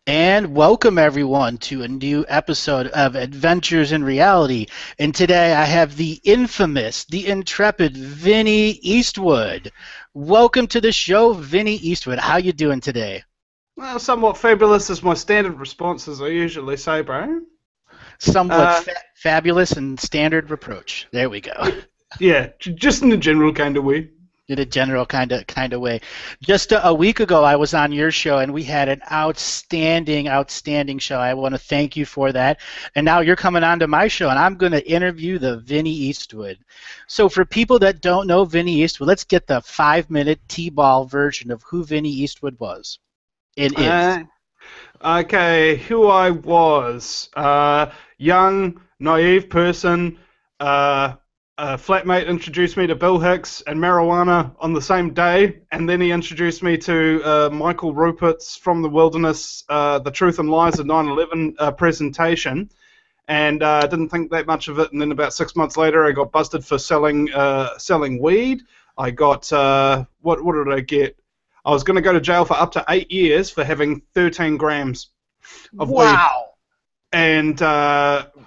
And welcome everyone to a new episode of Adventures in Reality. And today I have the infamous, the intrepid Vinny Eastwood. Welcome to the show, Vinny Eastwood. How you doing today? Well, somewhat fabulous is my standard response, as I usually say, bro. Somewhat Uh, fabulous and standard reproach. There we go. y- yeah, just in a general kind of way. In a general kind of way. Just a week ago, I was on your show, and we had an outstanding show. I want to thank you for that. And now you're coming on to my show, and I'm going to interview the Vinny Eastwood. So for people that don't know Vinny Eastwood, let's get the 5-minute T-ball version of who Vinny Eastwood was. It is. Uh, okay, who I was. Young, naive person. A flatmate introduced me to Bill Hicks and marijuana on the same day, and then he introduced me to Michael Rupert's From the Wilderness, The Truth and Lies of 9/11 presentation. And didn't think that much of it. And then about 6 months later, I got busted for selling weed. I got what did I get? I was going to go to jail for up to 8 years for having 13 grams of weed. Wow. And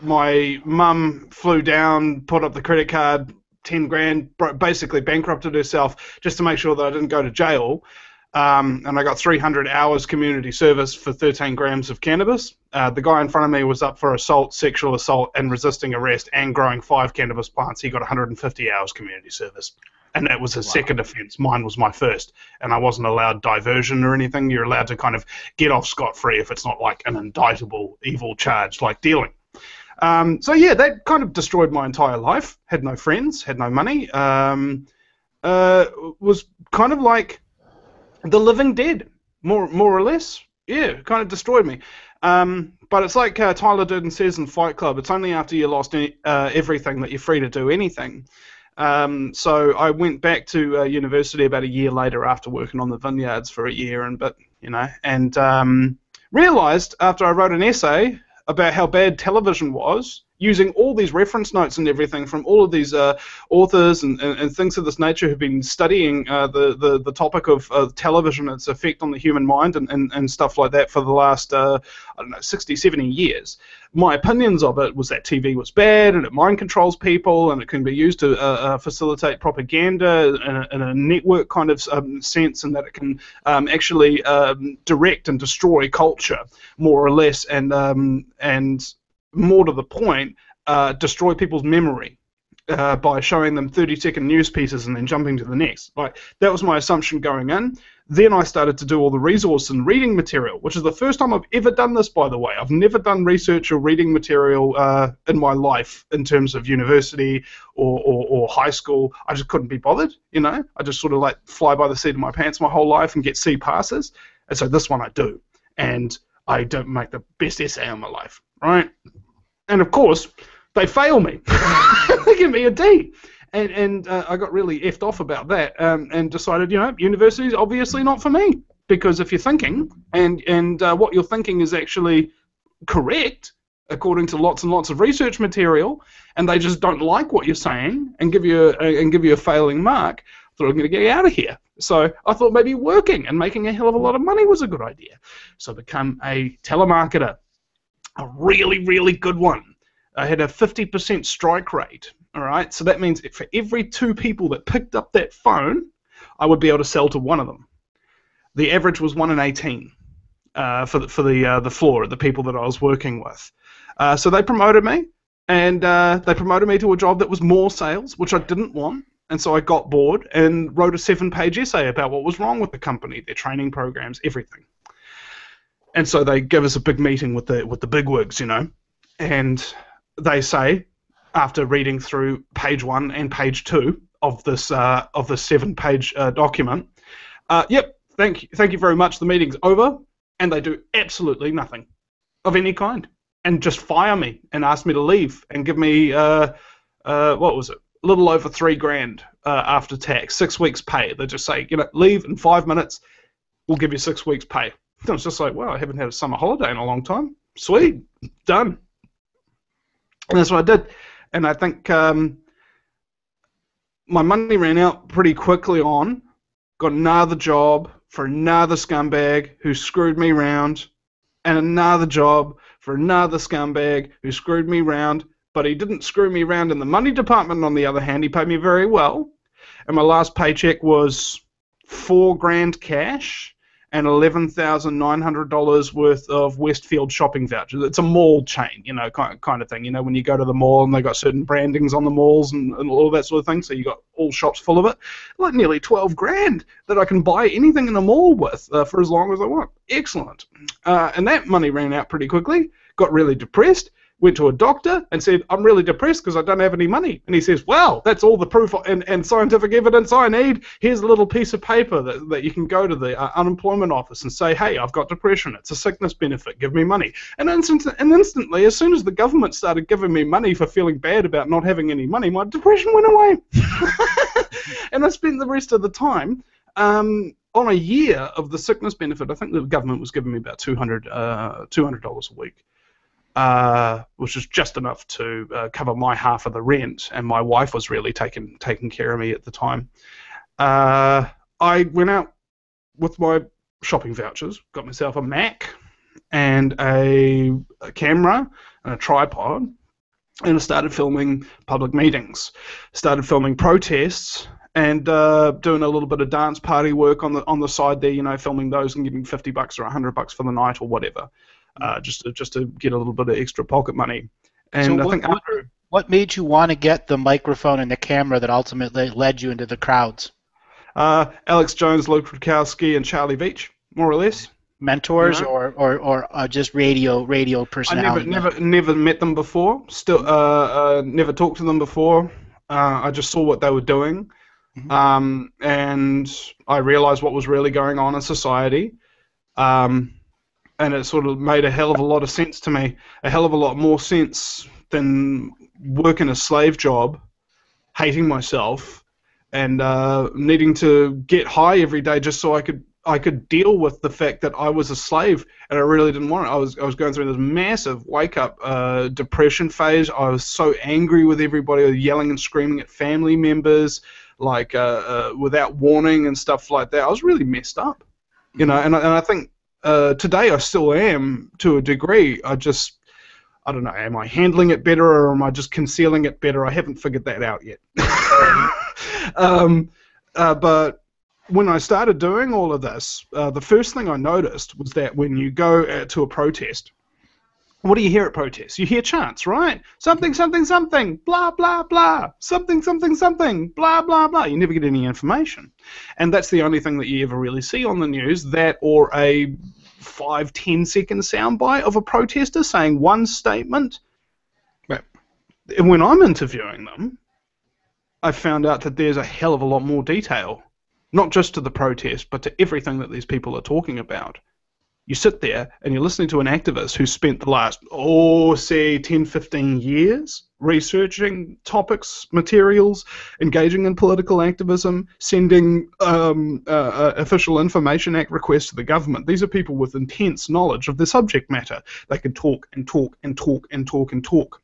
my mum flew down, put up the credit card, 10 grand, basically bankrupted herself just to make sure that I didn't go to jail. And I got 300 hours community service for 13 grams of cannabis. The guy in front of me was up for assault, sexual assault, and resisting arrest, and growing 5 cannabis plants. He got 150 hours community service. And that was his Wow. second offence. Mine was my first. And I wasn't allowed diversion or anything. You're allowed to kind of get off scot-free if it's not like an indictable evil charge like dealing. So yeah, that kind of destroyed my entire life. Had no friends, had no money. Was kind of like the living dead, more or less. Yeah, kind of destroyed me. But it's like Tyler Durden says in Fight Club, it's only after you lost everything that you're free to do anything. So I went back to university about a year later after working on the vineyards for a year and bit, and realized after I wrote an essay about how bad television was, using all these reference notes and everything from all of these authors and things of this nature who've been studying the topic of television, its effect on the human mind and stuff like that for the last, I don't know, 60, 70 years. My opinions of it was that TV was bad and it mind controls people and it can be used to facilitate propaganda in a network kind of sense, and that it can actually direct and destroy culture more or less, and more to the point, destroy people's memory by showing them 30-second news pieces and then jumping to the next. Like, that was my assumption going in. Then I started to do all the resource and reading material, which is the first time I've ever done this, by the way. I've never done research or reading material in my life in terms of university or high school. I just couldn't be bothered, I just sort of like fly by the seat of my pants my whole life and get C passes. And so this one I do. And I don't make the best essay of my life, right? And of course, they fail me. They give me a D. And I got really effed off about that, and decided, university is obviously not for me. Because if you're thinking, and what you're thinking is actually correct, according to lots and lots of research material, and they just don't like what you're saying and give you a failing mark, I thought I'm going to get out of here. So I thought maybe working and making a hell of a lot of money was a good idea. So I became a telemarketer, a really, really good one. I had a 50% strike rate. All right, so that means for every 2 people that picked up that phone, I would be able to sell to one of them. The average was 1 in 18 for the floor, the people that I was working with. So they promoted me, and they promoted me to a job that was more sales, which I didn't want. And so I got bored and wrote a 7-page essay about what was wrong with the company, their training programs, everything. And so they give us a big meeting with the bigwigs, and they say, after reading through page 1 and page 2 of this 7-page document, yep, thank you very much. The meeting's over, and they do absolutely nothing of any kind, and just fire me and ask me to leave and give me what was it? A little over 3 grand after tax, 6 weeks pay. They just say, leave in 5 minutes. We'll give you 6 weeks pay. I was just like, wow, I haven't had a summer holiday in a long time. Sweet, done. And that's what I did. And I think my money ran out pretty quickly on, got another job for another scumbag who screwed me around, and another job for another scumbag who screwed me round, but he didn't screw me round in the money department. On the other hand, he paid me very well, and my last paycheck was $4,000 cash and $11,900 worth of Westfield shopping vouchers. It's a mall chain, kind of thing. When you go to the mall and they got certain brandings on the malls and all that sort of thing, so you got all shops full of it. Like nearly $12,000 that I can buy anything in the mall with for as long as I want. Excellent. And that money ran out pretty quickly. Got really depressed. Went to a doctor and said, I'm really depressed because I don't have any money. And he says, well, that's all the proof and scientific evidence I need. Here's a little piece of paper that you can go to the unemployment office and say, hey, I've got depression. It's a sickness benefit. Give me money. And instantly, as soon as the government started giving me money for feeling bad about not having any money, my depression went away. And I spent the rest of the time on a year of the sickness benefit. I think the government was giving me about $200 a week. Which was just enough to cover my half of the rent, and my wife was really taking care of me at the time. I went out with my shopping vouchers, got myself a Mac and a camera and a tripod, and I started filming public meetings, started filming protests, and doing a little bit of dance party work on the side there, filming those and getting $50 or $100 for the night or whatever. Just to get a little bit of extra pocket money. And so I think what made you want to get the microphone and the camera that ultimately led you into the crowds? Alex Jones, Luke Rudkowski, and Charlie Veach, more or less. Mentors or just radio personality? I never met them before. Still, never talked to them before. I just saw what they were doing, and I realized what was really going on in society. And it sort of made a hell of a lot of sense to me, a hell of a lot more sense than working a slave job, hating myself, and needing to get high every day just so I could deal with the fact that I was a slave, and I really didn't want it. I was going through this massive wake-up depression phase. I was so angry with everybody, yelling and screaming at family members, like without warning and stuff like that. I was really messed up, and I think. Today I still am to a degree. I don't know, am I handling it better or am I just concealing it better? I haven't figured that out yet. But when I started doing all of this, the first thing I noticed was that when you go to a protest, what do you hear at protests? You hear chants, right? Something, something, something, blah, blah, blah. Something, something, something, blah, blah, blah. You never get any information. And that's the only thing that you ever really see on the news, that or a 5-10 second soundbite of a protester saying one statement. Right. And when I'm interviewing them, I found out that there's a hell of a lot more detail, not just to the protest, but to everything that these people are talking about. You sit there and you're listening to an activist who spent the last, say 10, 15 years researching topics, materials, engaging in political activism, sending official Information Act requests to the government. These are people with intense knowledge of the subject matter. They can talk and talk and talk and talk and talk.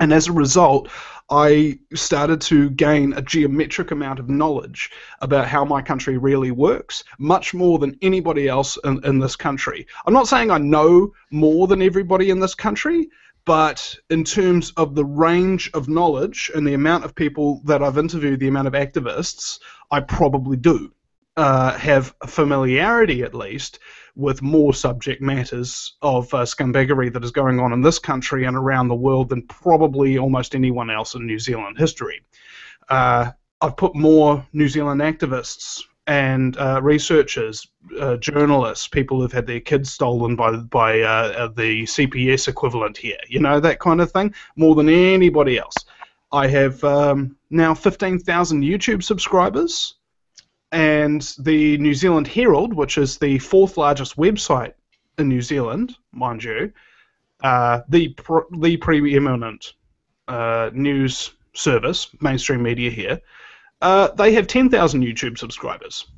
And as a result, I started to gain a geometric amount of knowledge about how my country really works, much more than anybody else in this country. I'm not saying I know more than everybody in this country, but in terms of the range of knowledge and the amount of people that I've interviewed, the amount of activists, I probably do have familiarity, at least, with more subject matters of scumbaggery that is going on in this country and around the world than probably almost anyone else in New Zealand history. I've put more New Zealand activists and researchers, journalists, people who've had their kids stolen by the CPS equivalent here, that kind of thing, more than anybody else. I have now 15,000 YouTube subscribers. And the New Zealand Herald, which is the 4th largest website in New Zealand, mind you, the preeminent news service, mainstream media here, they have 10,000 YouTube subscribers.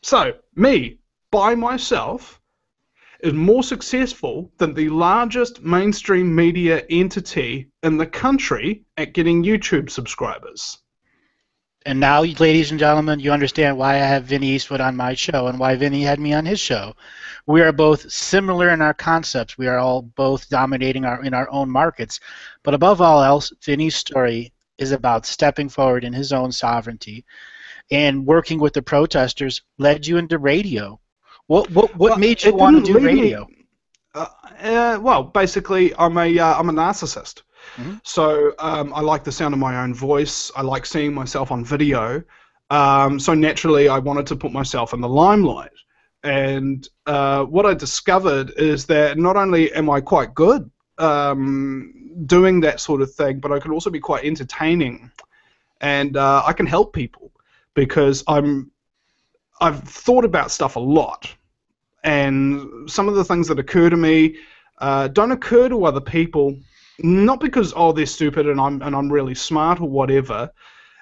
So, me, by myself, is more successful than the largest mainstream media entity in the country at getting YouTube subscribers. And now, ladies and gentlemen, you understand why I have Vinny Eastwood on my show and why Vinny had me on his show. We are both similar in our concepts. We are all both dominating in our own markets. But above all else, Vinny's story is about stepping forward in his own sovereignty, and working with the protesters led you into radio. What Well, made you it want to didn't do lead me. radio? Well, basically, I'm a narcissist. Hmm. So I like the sound of my own voice. I like seeing myself on video. So naturally, I wanted to put myself in the limelight. And what I discovered is that not only am I quite good doing that sort of thing, but I can also be quite entertaining, and I can help people because I've thought about stuff a lot, and some of the things that occur to me don't occur to other people. Not because they're stupid and I'm really smart or whatever.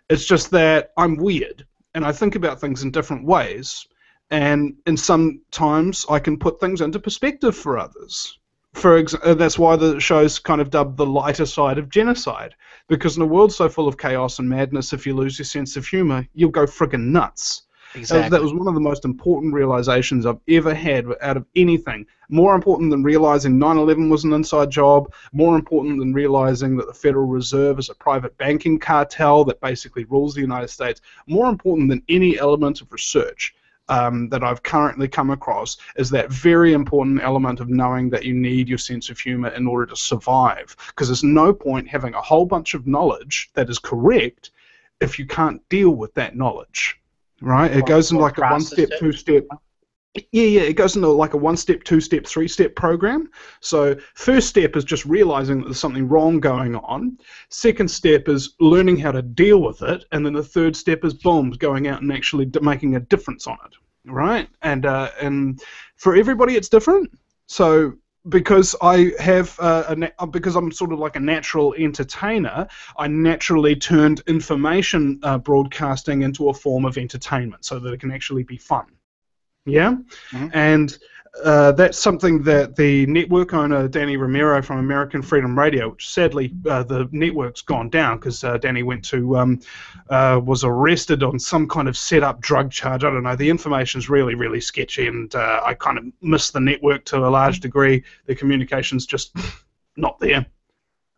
It's just that I'm weird and I think about things in different ways, and sometimes I can put things into perspective for others. That's why the show's kind of dubbed the lighter side of genocide, because in a world so full of chaos and madness, if you lose your sense of humor, you'll go friggin' nuts. That Exactly. was one of the most important realizations I've ever had out of anything. More important than realizing 9/11 was an inside job, more important than realizing that the Federal Reserve is a private banking cartel that basically rules the United States, more important than any element of research that I've currently come across is that very important element of knowing that you need your sense of humor in order to survive. Because there's no point having a whole bunch of knowledge that is correct if you can't deal with that knowledge. Right? It goes into Or like a process one-step, it. two-step. Yeah. It goes into like a one-step, two-step, three-step program. So first step is just realizing that there's something wrong going on. Second step is learning how to deal with it, and then the third step is boom, going out and actually making a difference on it. Right? And for everybody, it's different. So because I have because I'm sort of like a natural entertainer, I naturally turned information broadcasting into a form of entertainment so that it can actually be fun. Yeah, Mhm. and that's something that the network owner Danny Romero from American Freedom Radio, which sadly the network's gone down because Danny went to was arrested on some kind of set up drug charge. I don't know. The information's really really sketchy, and I kind of missed the network to a large degree. The communication's just not there,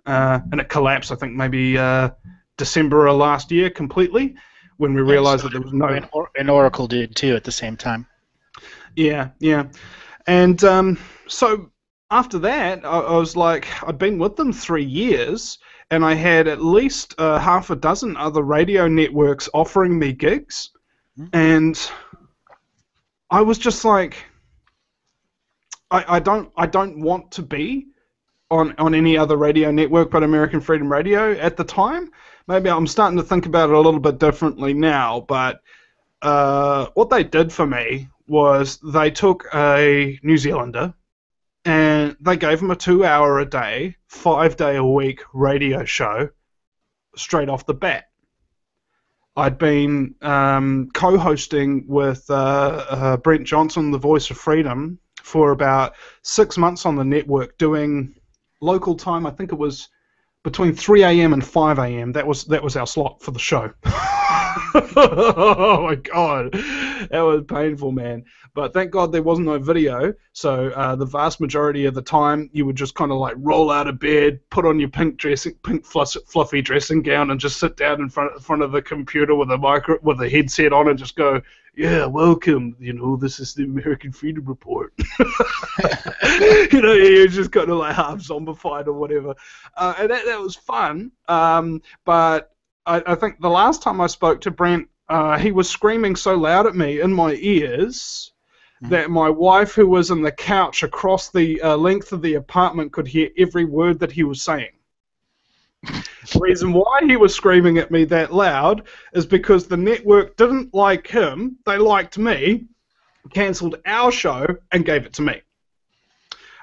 and it collapsed. I think maybe December of last year completely when we Yeah, so realized that there was no. and Oracle did too at the same time. Yeah. And so after that, I was like, I'd been with them 3 years, and I had at least half a dozen other radio networks offering me gigs, Mhm. and I was just like, I don't want to be on any other radio network but American Freedom Radio at the time. Maybe I'm starting to think about it a little bit differently now, but what they did for me was they took a New Zealander and they gave him a 2 hour a day, 5 day a week radio show straight off the bat. I'd been co-hosting with Brent Johnson, the Voice of Freedom, for about 6 months on the network doing local time. I think it was between 3 a.m. and 5 a.m. That was our slot for the show. Oh my god, that was painful, man. But thank God there wasn't no video, so the vast majority of the time you would just kind of like roll out of bed, put on your pink fluffy dressing gown, and just sit down in front of the computer with a headset on and just go, yeah, welcome. This is the American Freedom Report. You're just kind of like half zombified or whatever, and that was fun. But I think the last time I spoke to Brent, he was screaming so loud at me in my ears that my wife, who was in the couch across the length of the apartment, could hear every word that he was saying. The reason why he was screaming at me that loud is because the network didn't like him, they liked me, cancelled our show, and gave it to me.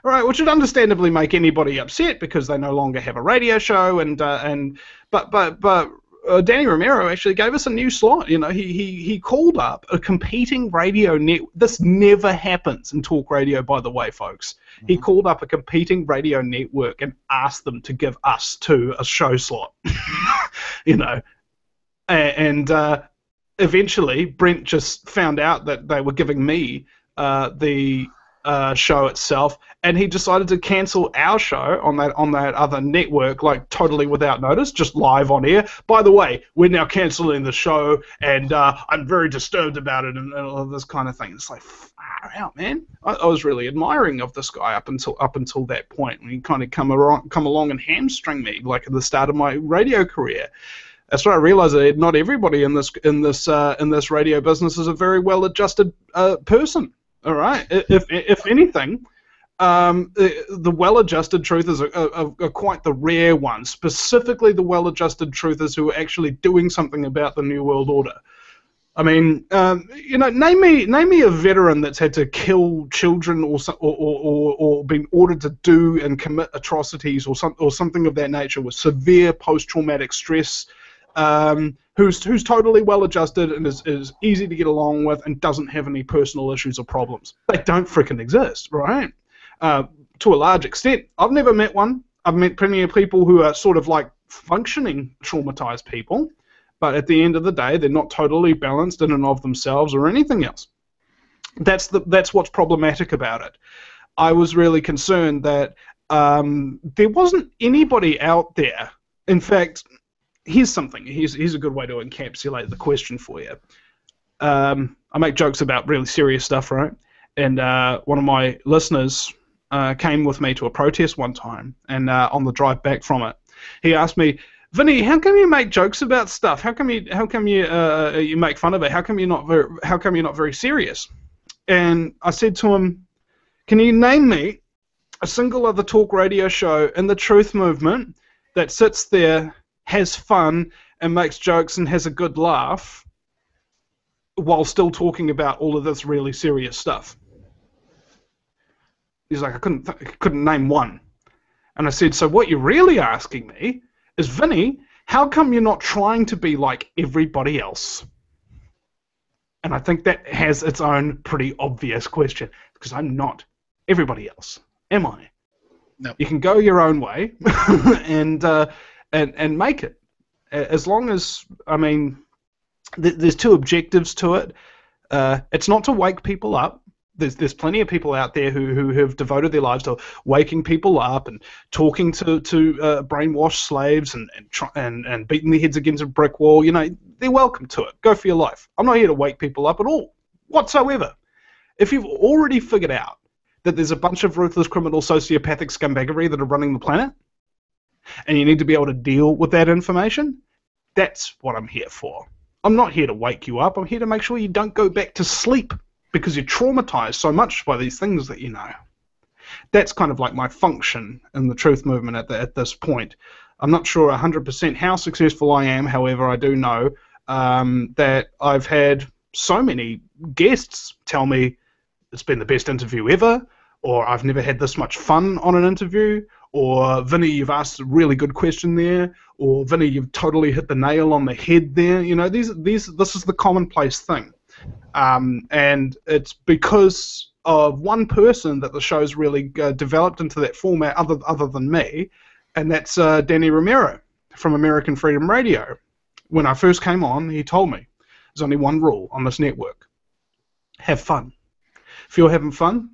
All right, which would understandably make anybody upset because they no longer have a radio show, but Danny Romero actually gave us a new slot. He called up a competing radio net. This never happens in talk radio, by the way, folks. He called up a competing radio network and asked them to give us two a show slot. and eventually Brent just found out that they were giving me the show itself, and he decided to cancel our show on that other network, like totally without notice, just live on air. By the way, we're now canceling the show, and I'm very disturbed about it, and all of this kind of thing. It's like, far out, man. I was really admiring of this guy up until that point, when he kind of come along and hamstring me, like at the start of my radio career. That's when I realized that not everybody in this radio business is a very well-adjusted person. All right. If anything, the well-adjusted truthers are quite the rare ones. Specifically, the well-adjusted truthers who are actually doing something about the New World Order. I mean, name me a veteran that's had to kill children or been ordered to do and commit atrocities or something of that nature with severe post-traumatic stress. Who's totally well-adjusted and is easy to get along with and doesn't have any personal issues or problems. They don't frickin' exist, right? To a large extent. I've never met one. I've met plenty of people who are sort of like functioning traumatized people, but at the end of the day, they're not totally balanced in and of themselves or anything else. That's what's problematic about it. I was really concerned that there wasn't anybody out there. In fact, here's something. Here's a good way to encapsulate the question for you. I make jokes about really serious stuff, right? And one of my listeners came with me to a protest one time, and on the drive back from it, he asked me, "Vinny, how come you make jokes about stuff? How come you make fun of it? How come you're not very serious?" And I said to him, "Can you name me a single other talk radio show in the truth movement that sits there, has fun, and makes jokes and has a good laugh while still talking about all of this really serious stuff?" He's like, I couldn't name one. And I said, so what you're really asking me is, Vinny, how come you're not trying to be like everybody else? And I think that has its own pretty obvious question, because I'm not everybody else, am I? No. You can go your own way and make it. As long as, I mean, there's two objectives to it. It's not to wake people up. There's plenty of people out there who have devoted their lives to waking people up and talking to brainwashed slaves and beating their heads against a brick wall. You know, they're welcome to it. Go for your life. I'm not here to wake people up at all, whatsoever. If you've already figured out that there's a bunch of ruthless, criminal, sociopathic scumbaggery that are running the planet, and you need to be able to deal with that information, that's what I'm here for. I'm not here to wake you up. I'm here to make sure you don't go back to sleep because you're traumatized so much by these things that you know. That's kind of like my function in the truth movement at this point. I'm not sure 100% how successful I am. However, I do know that I've had so many guests tell me it's been the best interview ever, or I've never had this much fun on an interview, or Vinny, you've asked a really good question there, or Vinny, you've totally hit the nail on the head there. You know, this is the commonplace thing. And it's because of one person that the show's really developed into that format other than me, and that's Danny Romero from American Freedom Radio. When I first came on, he told me there's only one rule on this network: have fun. If you're having fun,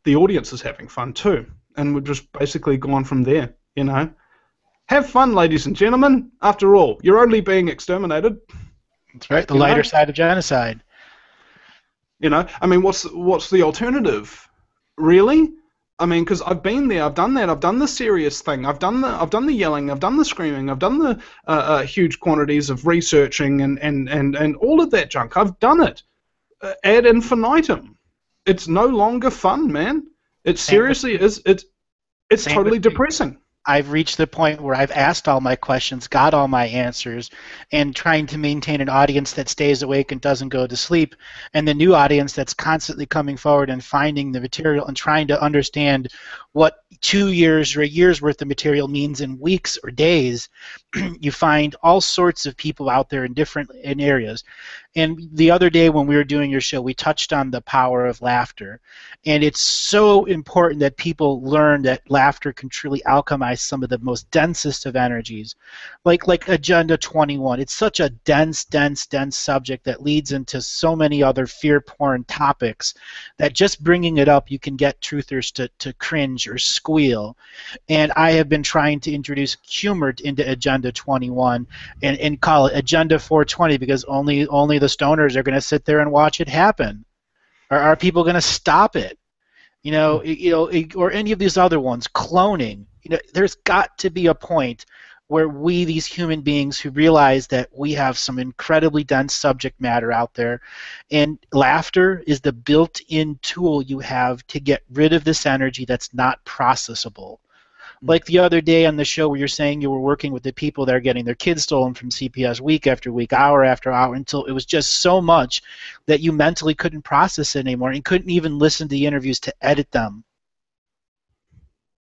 the audience is having fun too. And we've just basically gone from there, you know. Have fun, ladies and gentlemen. After all, you're only being exterminated. That's right, the lighter side of genocide. You know, I mean, what's the alternative, really? I mean, because I've been there, I've done that, I've done the serious thing, I've done the yelling, I've done the screaming, I've done the huge quantities of researching and all of that junk. I've done it ad infinitum. It's no longer fun, man. It seriously is. It's totally depressing. I've reached the point where I've asked all my questions, got all my answers, and trying to maintain an audience that stays awake and doesn't go to sleep, and the new audience that's constantly coming forward and finding the material and trying to understand what 2 years or a year's worth of material means in weeks or days. You find all sorts of people out there in different areas. And the other day when we were doing your show, we touched on the power of laughter. And it's so important that people learn that laughter can truly alchemize some of the most densest of energies. Like Agenda 21. It's such a dense, dense, dense subject that leads into so many other fear porn topics that just bringing it up, you can get truthers to cringe or squeal. And I have been trying to introduce humor into Agenda 21 and call it Agenda 420 because only the stoners are going to sit there and watch it happen. Are people going to stop it? Or any of these other ones, cloning. There's got to be a point where we, these human beings who realize that we have some incredibly dense subject matter out there, and laughter is the built-in tool you have to get rid of this energy that's not processable. Like the other day on the show where you're saying you were working with the people that are getting their kids stolen from CPS week after week, hour after hour, until it was just so much that you mentally couldn't process it anymore and couldn't even listen to the interviews to edit them.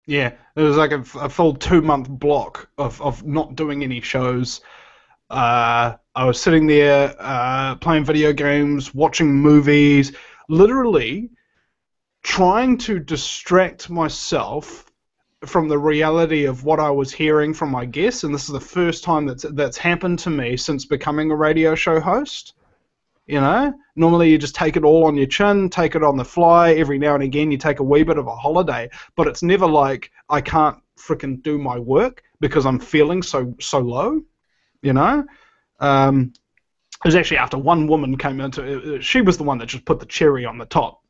Yeah, it was like a full 2-month block of not doing any shows. I was sitting there playing video games, watching movies, literally trying to distract myself from the reality of what I was hearing from my guests, and this is the first time that's happened to me since becoming a radio show host. Normally you just take it all on your chin, take it on the fly. Every now and again you take a wee bit of a holiday, but it's never like I can't frickin' do my work because I'm feeling so low. It was actually after one woman came into it. She was the one that just put the cherry on the top.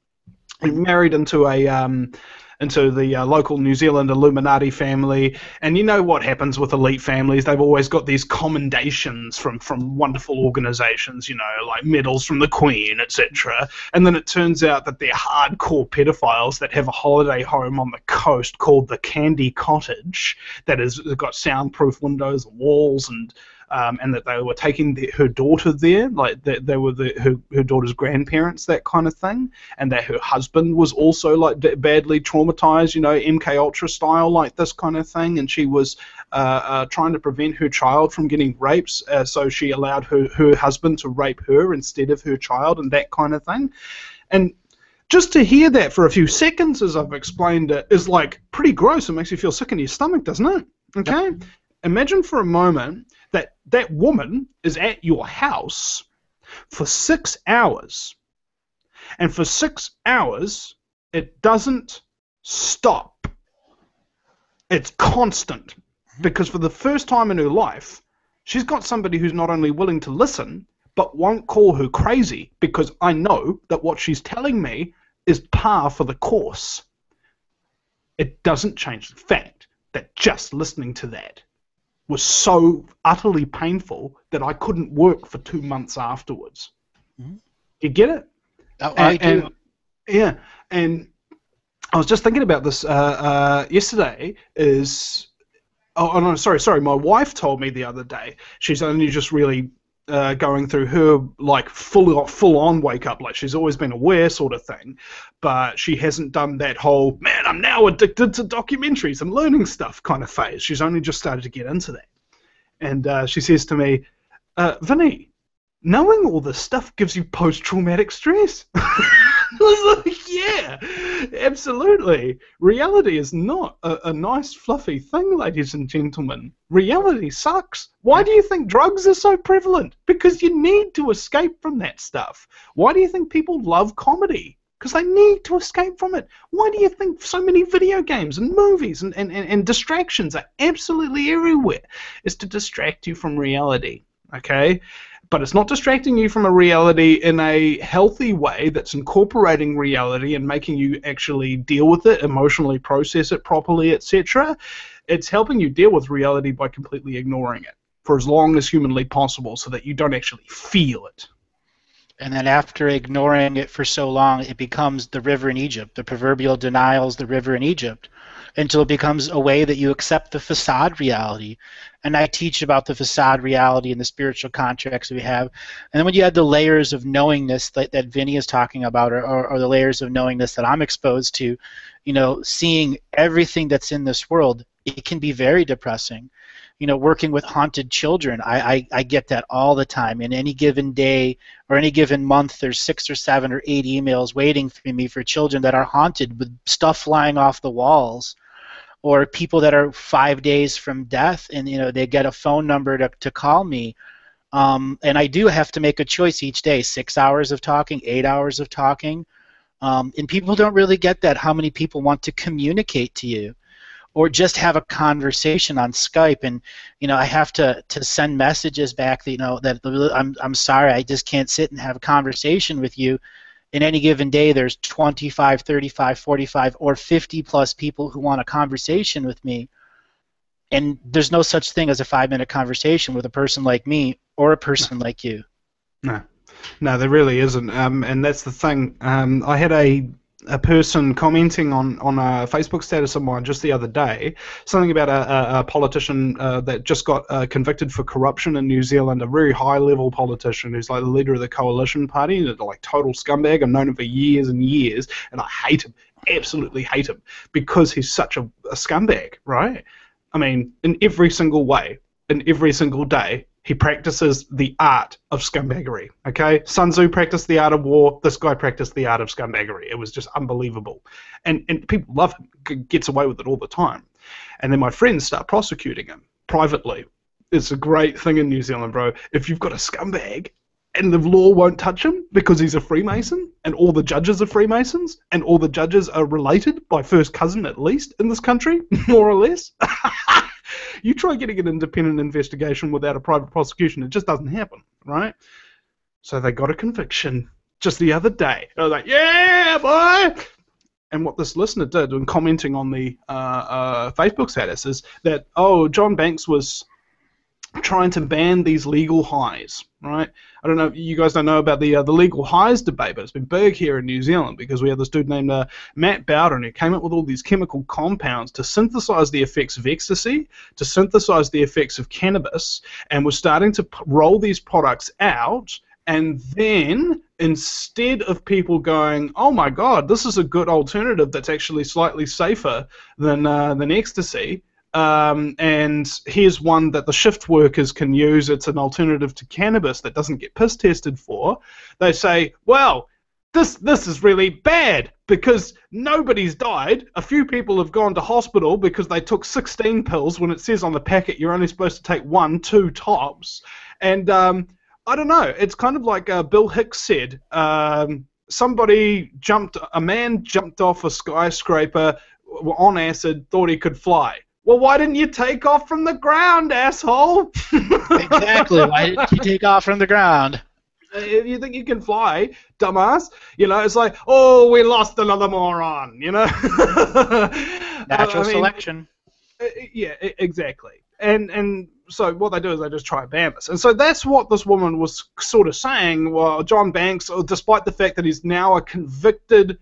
We married into the local New Zealand Illuminati family, and you know what happens with elite families. They've always got these commendations from wonderful organizations, like medals from the Queen, etc. And then it turns out that they're hardcore pedophiles that have a holiday home on the coast called the Candy Cottage that has got soundproof windows and walls, and that they were taking her daughter there, like they were her daughter's grandparents, that kind of thing, and that her husband was also like badly traumatized, MK Ultra style, like this kind of thing, and she was trying to prevent her child from getting raped, so she allowed her husband to rape her instead of her child, and that kind of thing. And just to hear that for a few seconds, as I've explained it, is like pretty gross. It makes you feel sick in your stomach, doesn't it? Okay? Yep. Imagine for a moment that woman is at your house for 6 hours, and for 6 hours it doesn't stop. It's constant, because for the first time in her life she's got somebody who's not only willing to listen but won't call her crazy, because I know that what she's telling me is par for the course. It doesn't change the fact that just listening to that was so utterly painful that I couldn't work for 2 months afterwards. Mm-hmm. You get it? Oh, I do. Yeah, and I was just thinking about this yesterday. Sorry. My wife told me the other day she's only just really going through her like full on wake up, like she's always been aware sort of thing, but she hasn't done that whole man I'm now addicted to documentaries and learning stuff kind of phase. She's only just started to get into that, and she says to me, Vinny, knowing all this stuff gives you post-traumatic stress. I was like, yeah, absolutely. Reality is not a nice fluffy thing, ladies and gentlemen. Reality sucks. Why do you think drugs are so prevalent? Because you need to escape from that stuff. Why do you think people love comedy? Because they need to escape from it. Why do you think so many video games and movies and distractions are absolutely everywhere? It's to distract you from reality, okay? But it's not distracting you from a reality in a healthy way that's incorporating reality and making you actually deal with it, emotionally process it properly, etc. It's helping you deal with reality by completely ignoring it for as long as humanly possible so that you don't actually feel it. And then after ignoring it for so long, it becomes the river in Egypt. The proverbial denial's the river in Egypt, until it becomes a way that you accept the facade reality. And I teach about the facade reality and the spiritual contracts we have. And then when you add the layers of knowingness that Vinny is talking about, or the layers of knowingness that I'm exposed to, seeing everything that's in this world, it can be very depressing. working with haunted children. I get that all the time. In any given day or any given month, there's 6 or 7 or 8 emails waiting for me for children that are haunted with stuff flying off the walls, or people that are 5 days from death, and they get a phone number to call me. And I do have to make a choice each day: 6 hours of talking, 8 hours of talking. And people don't really get that, how many people want to communicate to you or just have a conversation on Skype. And I have to send messages back that that I'm sorry, I just can't sit and have a conversation with you. In any given day, there's 25, 35, 45, or 50 plus people who want a conversation with me. And there's no such thing as a 5-minute conversation with a person like me or a person like you. No, there really isn't. And that's the thing. I had a person commenting on a Facebook status of mine just the other day, something about a politician that just got convicted for corruption in New Zealand, a very high-level politician who's like the leader of the coalition party, like total scumbag. I've known him for years and years, and I hate him, absolutely hate him, because he's such a scumbag, right? I mean, in every single way, in every single day, he practices the art of scumbaggery, okay? Sun Tzu practiced the art of war. This guy practiced the art of scumbaggery. It was just unbelievable. And people love him. Gets away with it all the time. And then my friends start prosecuting him privately. It's a great thing in New Zealand, bro. If you've got a scumbag and the law won't touch him because he's a Freemason, and all the judges are Freemasons, and all the judges are related by first cousin at least in this country, more or less, you try getting an independent investigation without a private prosecution, it just doesn't happen, right? So they got a conviction just the other day. I was like, yeah, boy! And what this listener did when commenting on the Facebook status is that, John Banks was trying to ban these legal highs, right? I don't know, you guys don't know about the legal highs debate, but it's been big here in New Zealand because we have this dude named Matt Bowden who came up with all these chemical compounds to synthesize the effects of ecstasy, to synthesize the effects of cannabis, and was starting to roll these products out. And then, instead of people going, oh my God, this is a good alternative that's actually slightly safer than ecstasy, and here's one that the shift workers can use, it's an alternative to cannabis that doesn't get piss tested for, they say, well, this is really bad because nobody's died. A few people have gone to hospital because they took 16 pills when it says on the packet you're only supposed to take 1, 2 tops. And I don't know, it's kind of like Bill Hicks said, a man jumped off a skyscraper on acid, thought he could fly. Well, why didn't you take off from the ground, asshole? Exactly. Why didn't you take off from the ground? You think you can fly, dumbass? It's like, oh, we lost another moron, Natural selection. Yeah, exactly. And so what they do is they just try to ban this. And so that's what this woman was sort of saying. Well, John Banks, despite the fact that he's now a convicted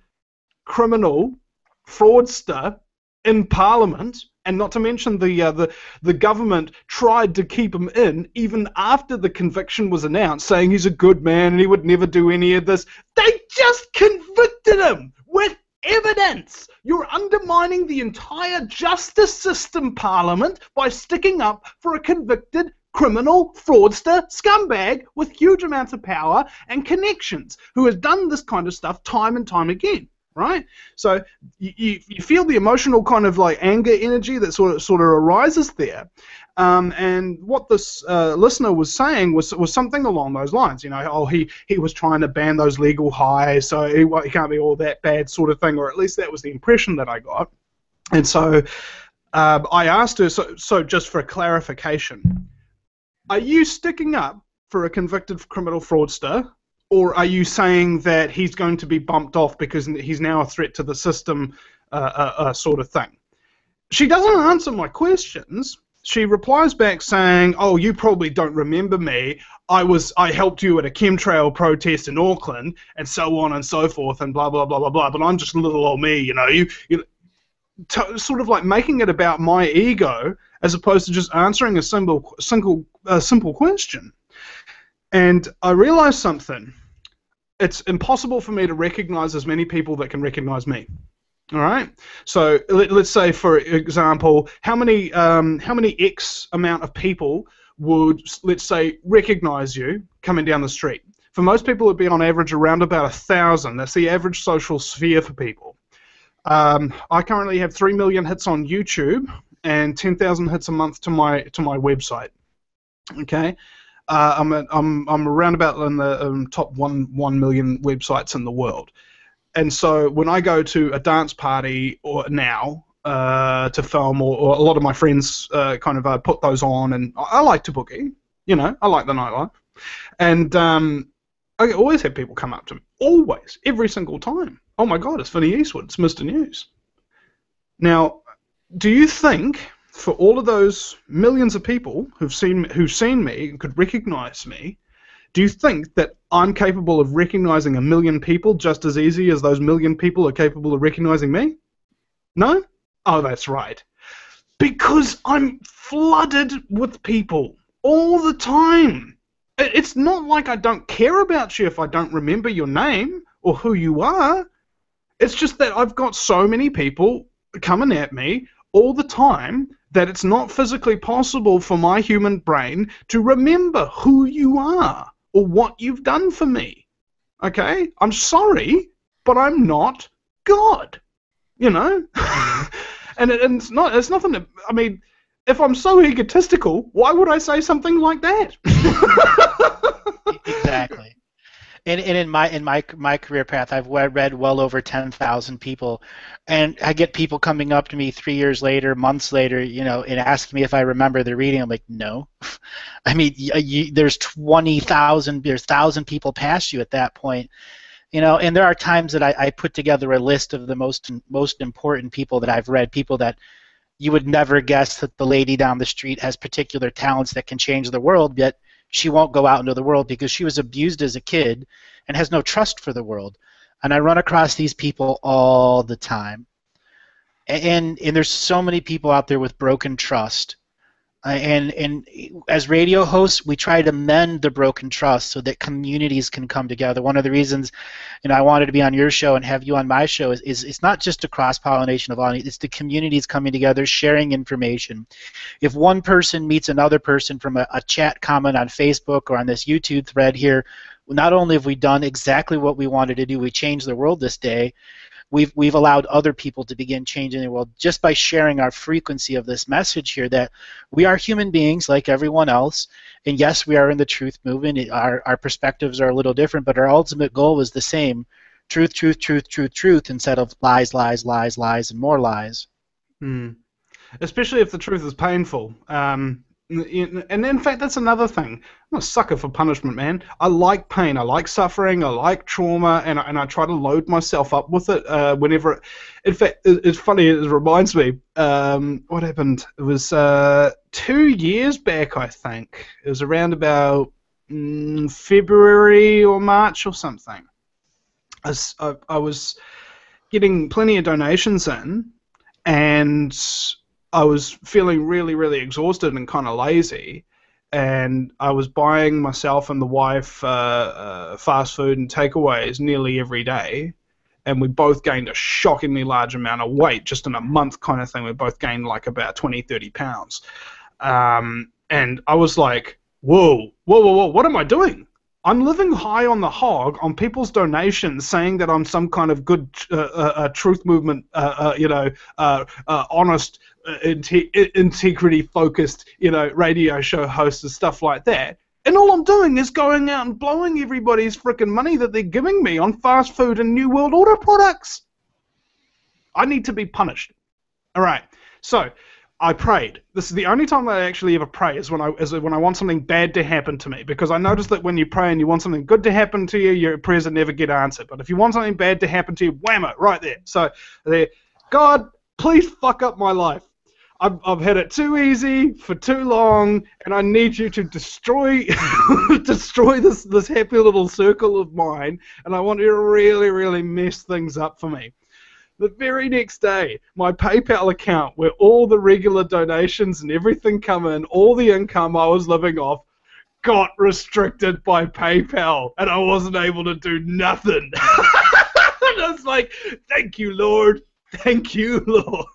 criminal fraudster in Parliament, and not to mention the government tried to keep him in even after the conviction was announced, saying he's a good man and he would never do any of this. They just convicted him with evidence. You're undermining the entire justice system, Parliament, by sticking up for a convicted criminal, fraudster, scumbag with huge amounts of power and connections who has done this kind of stuff time and time again. Right, so you feel the emotional kind of like anger energy that sort of arises there, and what this listener was saying was something along those lines. He was trying to ban those legal highs, so he can't be all that bad, sort of thing, or at least that was the impression that I got. And so I asked her, so just for clarification, are you sticking up for a convicted criminal fraudster? Or are you saying that he's going to be bumped off because he's now a threat to the system, sort of thing? She doesn't answer my questions. She replies back saying, oh, you probably don't remember me. I helped you at a chemtrail protest in Auckland, and so on and so forth, and blah, blah, blah, blah, blah. But I'm just little old me, sort of like making it about my ego as opposed to just answering a simple question. And I realized something. It's impossible for me to recognize as many people that can recognize me. All right. So let's say, for example, how many X amount of people would, let's say, recognize you coming down the street? For most people, it'd be on average around about 1,000. That's the average social sphere for people. I currently have 3 million hits on YouTube and 10,000 hits a month to my website. Okay. I'm around about in the top 1 million websites in the world. And so when I go to a dance party or now to film, or a lot of my friends put those on, and I like to boogie, I like the nightlife. And I always have people come up to me, always, every single time. Oh my God, it's Vinny Eastwood, it's Mr. News. Now, do you think for all of those millions of people who've seen me and could recognize me, do you think that I'm capable of recognizing 1 million people just as easy as those 1 million people are capable of recognizing me? No? Oh, that's right. Because I'm flooded with people all the time. It's not like I don't care about you if I don't remember your name or who you are. It's just that I've got so many people coming at me all the time that it's not physically possible for my human brain to remember who you are or what you've done for me. Okay? I'm sorry, but I'm not God. And it's nothing to, I mean, if I'm so egotistical, why would I say something like that? Exactly. And in my career path, I've read well over 10,000 people, and I get people coming up to me 3 years later, months later, and asking me if I remember the reading. I'm like, no. I mean, there's 20,000, there's 1,000 people past you at that point, And there are times that I put together a list of the most important people that I've read, people that you would never guess that the lady down the street has particular talents that can change the world, yet she won't go out into the world because she was abused as a kid and has no trust for the world. And I run across these people all the time. And there's so many people out there with broken trust. And as radio hosts, we try to mend the broken trust so that communities can come together. One of the reasons, I wanted to be on your show and have you on my show is it's not just a cross-pollination of audience, it's the communities coming together, sharing information. If one person meets another person from a chat comment on Facebook or on this YouTube thread here, not only have we done exactly what we wanted to do, we changed the world this day, we've allowed other people to begin changing the world just by sharing our frequency of this message here that we are human beings like everyone else, and yes, we are in the truth movement. Our perspectives are a little different, but our ultimate goal is the same: truth, truth, truth, truth, truth, instead of lies, lies, lies, lies, and more lies. Especially if the truth is painful. And in fact, that's another thing. I'm a sucker for punishment, man. I like pain. I like suffering. I like trauma, and I try to load myself up with it whenever. In fact, it's funny. It reminds me. What happened? It was 2 years back, I think. It was around about February or March or something. I was getting plenty of donations in, and I was feeling really, really exhausted and kind of lazy, and I was buying myself and the wife fast food and takeaways nearly every day, and we both gained a shockingly large amount of weight just in a month kind of thing. We both gained like about 20, 30 pounds. And I was like, whoa, what am I doing? I'm living high on the hog on people's donations, saying that I'm some kind of good truth movement, honest, integrity-focused, radio show host and stuff like that. And all I'm doing is going out and blowing everybody's frickin' money that they're giving me on fast food and New World Order products. I need to be punished. All right. So I prayed. This is the only time that I actually ever pray is when I want something bad to happen to me, because I noticed that when you pray and you want something good to happen to you, your prayers never get answered. But if you want something bad to happen to you, wham it, right there. So there, God, please fuck up my life. I've had it too easy for too long, and I need you to destroy this happy little circle of mine, and I want you to really, really mess things up for me. The very next day, my PayPal account, where all the regular donations and everything come in, all the income I was living off, got restricted by PayPal, and I wasn't able to do nothing. And I was like, thank you, Lord. Thank you, Lord.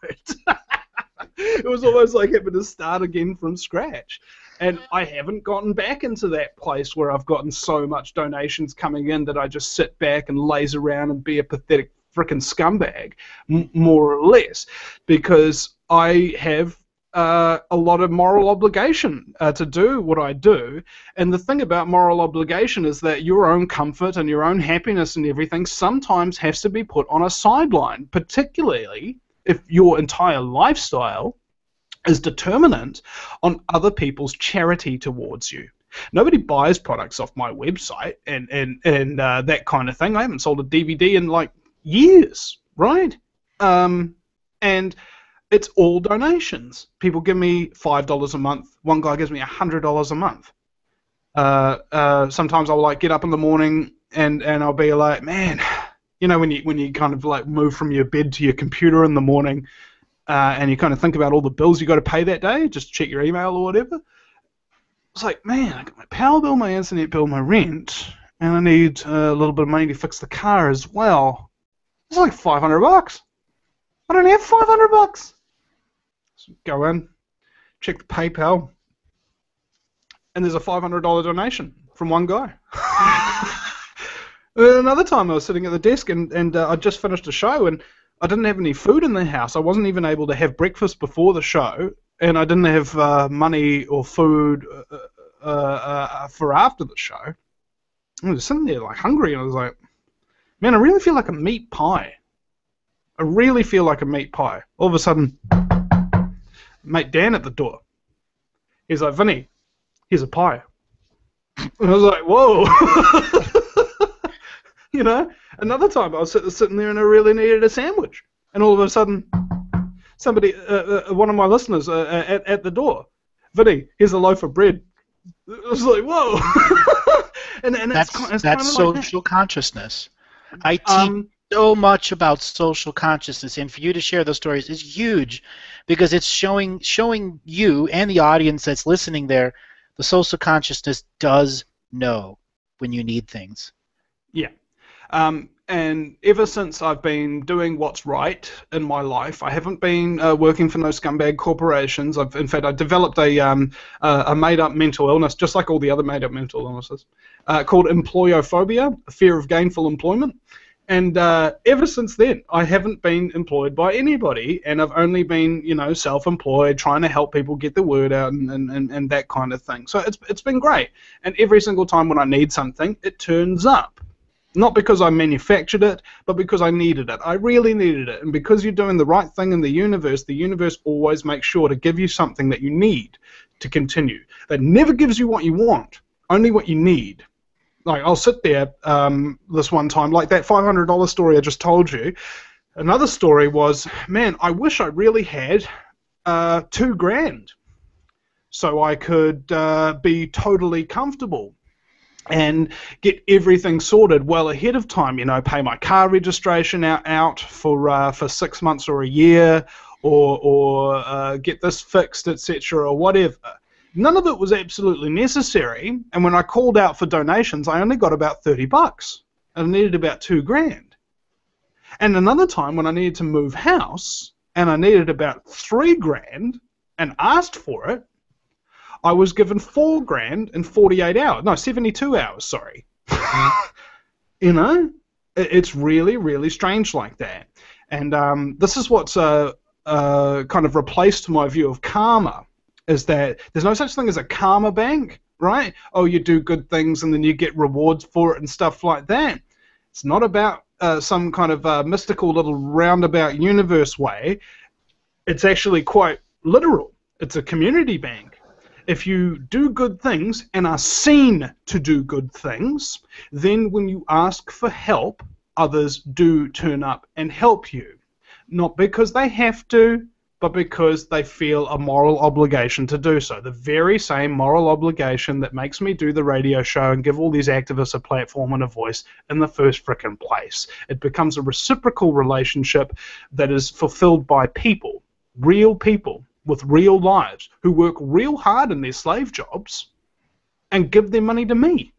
It was almost like having to start again from scratch. And I haven't gotten back into that place where I've gotten so much donations coming in that I just sit back and laze around and be a pathetic frickin' scumbag, more or less, because I have a lot of moral obligation to do what I do. And the thing about moral obligation is that your own comfort and your own happiness and everything sometimes has to be put on a sideline, particularly if your entire lifestyle is determinant on other people's charity towards you. Nobody buys products off my website and that kind of thing. I haven't sold a DVD in like years, right? And it's all donations. People give me $5 a month. One guy gives me $100 a month. Sometimes I'll like get up in the morning and I'll be like, man, you know, when you kind of like move from your bed to your computer in the morning, and you kind of think about all the bills you got to pay that day, just check your email or whatever. It's like, man, I got my power bill, my internet bill, my rent, and I need a little bit of money to fix the car as well. It's like $500. I don't have $500. So go in, check the PayPal, and there's a $500 donation from one guy. Another time I was sitting at the desk and I just finished a show and I didn't have any food in the house. I wasn't even able to have breakfast before the show, and I didn't have money or food for after the show. I was sitting there like hungry, and I was like, man, I really feel like a meat pie. I really feel like a meat pie. All of a sudden, mate Dan at the door. He's like, Vinny, here's a pie. And I was like, whoa. You know? Another time I was sitting there and I really needed a sandwich. And all of a sudden, somebody, one of my listeners at the door, Vinny, here's a loaf of bread. I was like, whoa. and that's social consciousness. I teach so much about social consciousness, and for you to share those stories is huge, because it's showing you and the audience that's listening there, the social consciousness does know when you need things. Yeah. And ever since I've been doing what's right in my life, I haven't been working for no scumbag corporations. In fact, I developed a made-up mental illness, just like all the other made-up mental illnesses, called employophobia, a fear of gainful employment. And ever since then, I haven't been employed by anybody, and I've only been, you know, self-employed, trying to help people get the word out and that kind of thing. So it's been great. And every single time when I need something, it turns up. Not because I manufactured it, but because I needed it. I really needed it. And because you're doing the right thing in the universe always makes sure to give you something that you need to continue. That never gives you what you want, only what you need. Like, I'll sit there this one time, like that $500 story I just told you. Another story was, man, I wish I really had $2,000 so I could be totally comfortable and get everything sorted well ahead of time, you know, pay my car registration out for 6 months or a year, or get this fixed, etc., or whatever. None of it was absolutely necessary, and when I called out for donations, I only got about $30, and I needed about $2,000. And another time when I needed to move house, and I needed about $3,000, and asked for it, I was given $4,000 in 48 hours. No, 72 hours, sorry. You know? It's really, really strange like that. And this is what's kind of replaced my view of karma, is that there's no such thing as a karma bank, right? Oh, you do good things and then you get rewards for it and stuff like that. It's not about some kind of mystical little roundabout universe way. It's actually quite literal. It's a community bank. If you do good things and are seen to do good things, then when you ask for help, others do turn up and help you. Not because they have to, but because they feel a moral obligation to do so. The very same moral obligation that makes me do the radio show and give all these activists a platform and a voice in the first frickin' place. It becomes a reciprocal relationship that is fulfilled by people, real people, with real lives, who work real hard in their slave jobs and give their money to me,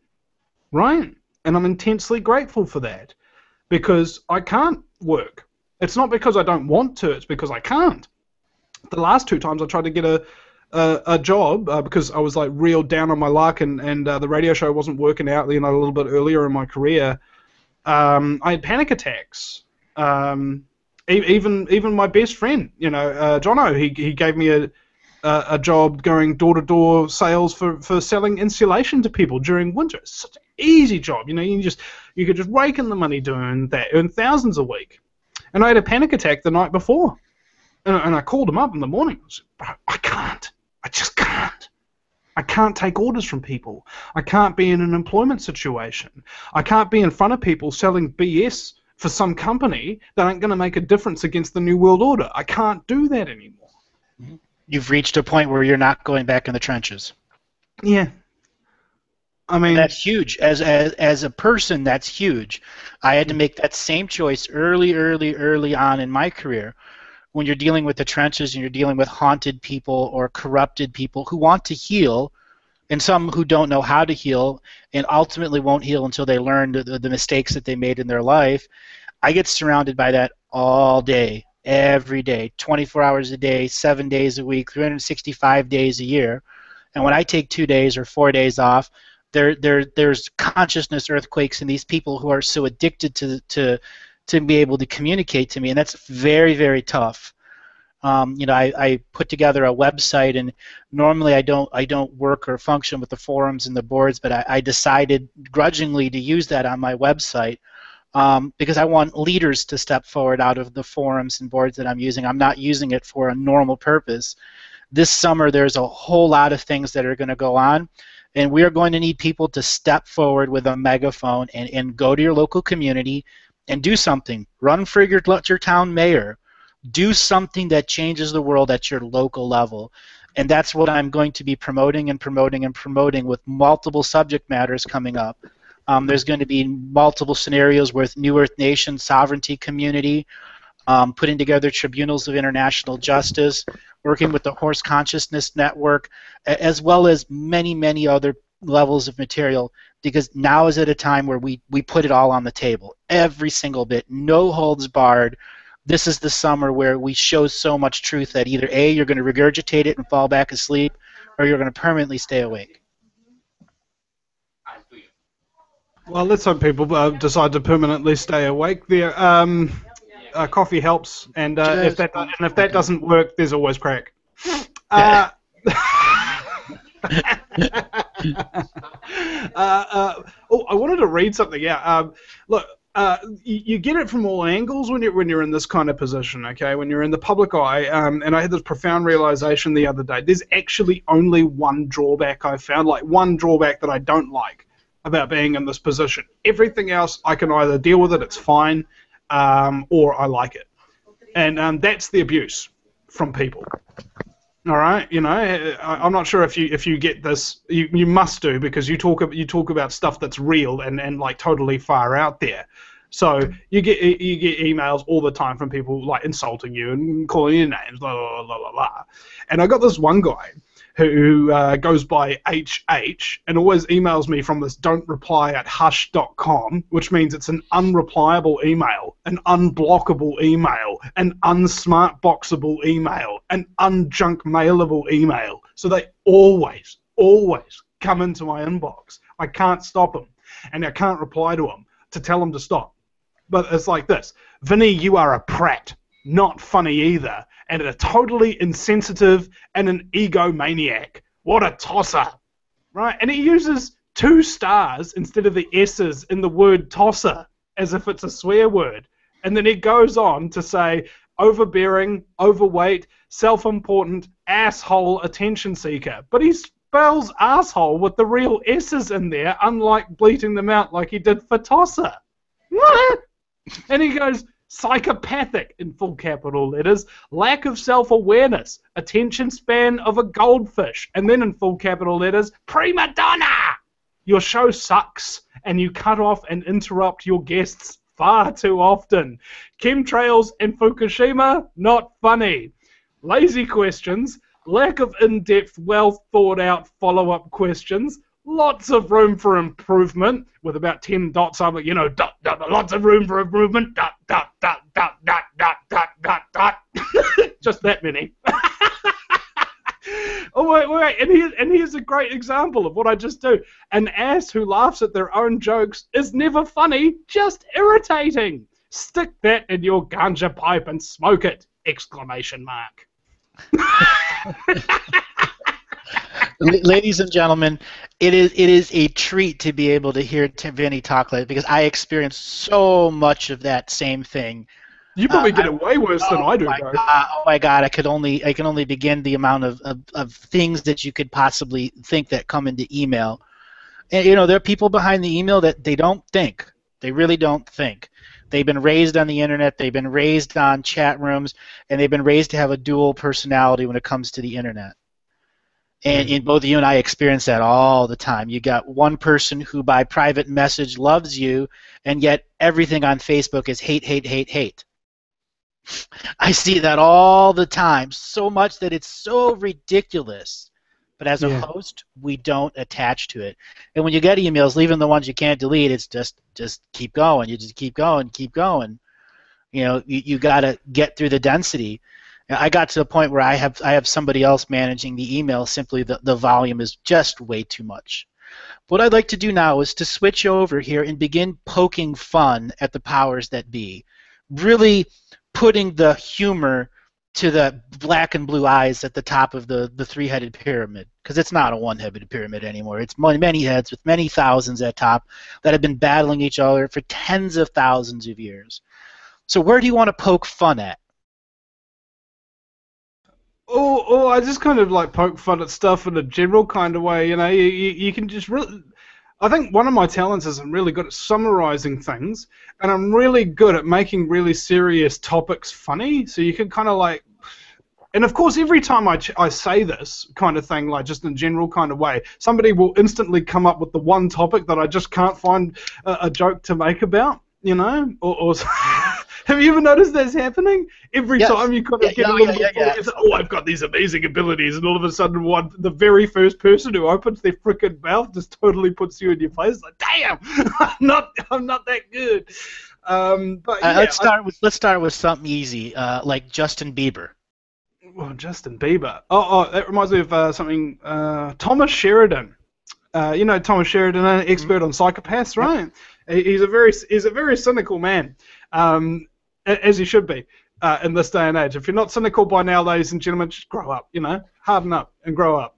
right? And I'm intensely grateful for that, because I can't work It's not because I don't want to, it's because I can't. The last 2 times I tried to get a job because I was like real down on my luck and the radio show wasn't working out, a little bit earlier in my career. I had panic attacks. Even my best friend, Jono, he gave me a job going door-to-door sales for selling insulation to people during winter. It's such an easy job, you could just rake in the money doing that, earn thousands a week. And I had a panic attack the night before, and I called him up in the morning. I said, "Bro, I just can't. I can't take orders from people. I can't be in an employment situation. I can't be in front of people selling BS for some company that ain't going to make a difference against the New World Order. I can't do that anymore." You've reached a point where you're not going back in the trenches. Yeah. I mean, and that's huge. As a person, that's huge. I had to make that same choice early on in my career. When you're dealing with the trenches and you're dealing with haunted people or corrupted people who want to heal, and some who don't know how to heal and ultimately won't heal until they learn the mistakes that they made in their life, I get surrounded by that all day, every day, 24 hours a day, 7 days a week, 365 days a year. And when I take 2 days or 4 days off, there's consciousness earthquakes in these people who are so addicted to be able to communicate to me, and that's very, very tough. I put together a website, and normally I don't work or function with the forums and the boards, but I decided grudgingly to use that on my website because I want leaders to step forward out of the forums and boards that I'm using. I'm not using it for a normal purpose. This summer there's a whole lot of things that are going to go on, and we are going to need people to step forward with a megaphone and go to your local community and do something. Run for your town mayor. Do something that changes the world at your local level. And that's what I'm going to be promoting with multiple subject matters coming up. There's going to be multiple scenarios with New Earth Nation, sovereignty community, putting together tribunals of international justice, working with the Horse Consciousness Network, as well as many, many other levels of material, because now is at a time where we put it all on the table, every single bit, no holds barred. This is the summer where we show so much truth that either A, you're going to regurgitate it and fall back asleep, or you're going to permanently stay awake. Well, let's hope people decide to permanently stay awake. There, coffee helps, and if that doesn't work, there's always crack. I wanted to read something out. Look, you get it from all angles when you're in this kind of position, okay? When you're in the public eye, and I had this profound realization the other day. There's actually only one drawback I found, like one drawback that I don't like about being in this position. Everything else, I can either deal with it, it's fine, or I like it. And that's the abuse from people. All right, I'm not sure if you get this. You must do, because you talk about stuff that's real and like totally far out there. So you get emails all the time from people like insulting you and calling you names, blah blah blah blah blah. And I got this one guy who goes by HH and always emails me from this don'treply@hush.com, which means it's an unreplyable email, an unblockable email, an unsmartboxable email, an unjunk mailable email. So they always come into my inbox. I can't stop them, and I can't reply to them to tell them to stop. But it's like this: Vinny, you are a prat, not funny either, and a totally insensitive and an egomaniac. What a tosser, right? And he uses 2 stars instead of the S's in the word tosser, as if it's a swear word. And then he goes on to say overbearing, overweight, self-important, asshole, attention seeker. But he spells asshole with the real S's in there, unlike bleating them out like he did for tosser. What? And he goes, psychopathic, in full capital letters, lack of self-awareness, attention span of a goldfish, and then in full capital letters, prima donna! Your show sucks, and you cut off and interrupt your guests far too often. Chemtrails and Fukushima, not funny. Lazy questions, lack of in-depth, well-thought-out follow-up questions, lots of room for improvement, with about 10 dots up, lots of room for improvement, dot, dot, dot, dot, dot, dot, dot, dot, dot. Just that many. Oh, wait, and here's a great example of what I just do. An ass who laughs at their own jokes is never funny, just irritating. Stick that in your ganja pipe and smoke it! Exclamation mark. Ladies and gentlemen, it is a treat to be able to hear Vinny talk like that, because I experienced so much of that same thing. You probably get it way worse than I do, bro. Oh my God! I can only begin the amount of things that you could possibly think that come into email. And there are people behind the email that they don't think. They really don't think. They've been raised on the internet. They've been raised on chat rooms, and they've been raised to have a dual personality when it comes to the internet. And both you and I experience that all the time. You got one person who by private message loves you, and yet everything on Facebook is hate, hate, hate, hate. I see that all the time, so much that it's so ridiculous. But as a host, we don't attach to it. And when you get emails, even the ones you can't delete, it's just keep going. You just keep going, keep going. You got to get through the density. I got to the point where I have somebody else managing the email. Simply the volume is just way too much. What I'd like to do now is to switch over here and begin poking fun at the powers that be. Really putting the humor to the black and blue eyes at the top of the three-headed pyramid, because it's not a one-headed pyramid anymore. It's many heads with many thousands at top that have been battling each other for tens of thousands of years. So where do you want to poke fun at? Oh, I just kind of like poke fun at stuff in a general kind of way. You can just really... I think one of my talents is I'm really good at summarizing things, and I'm really good at making really serious topics funny. So you can kind of like, and of course, every time I say this kind of thing, like just in general kind of way, somebody will instantly come up with the one topic that I just can't find a joke to make about, or have you ever noticed that's happening? Every time you kind of get a little bit, it's, I've got these amazing abilities, and all of a sudden, the very first person who opens their frickin' mouth just totally puts you in your place. Like, damn, I'm not that good. But let's start with something easy, like Justin Bieber. Well, Justin Bieber. Oh, that reminds me of something. Thomas Sheridan. Thomas Sheridan, an expert on psychopaths, right? He's a very cynical man. As he should be in this day and age. If you're not cynical by now, ladies and gentlemen, just grow up, harden up and grow up.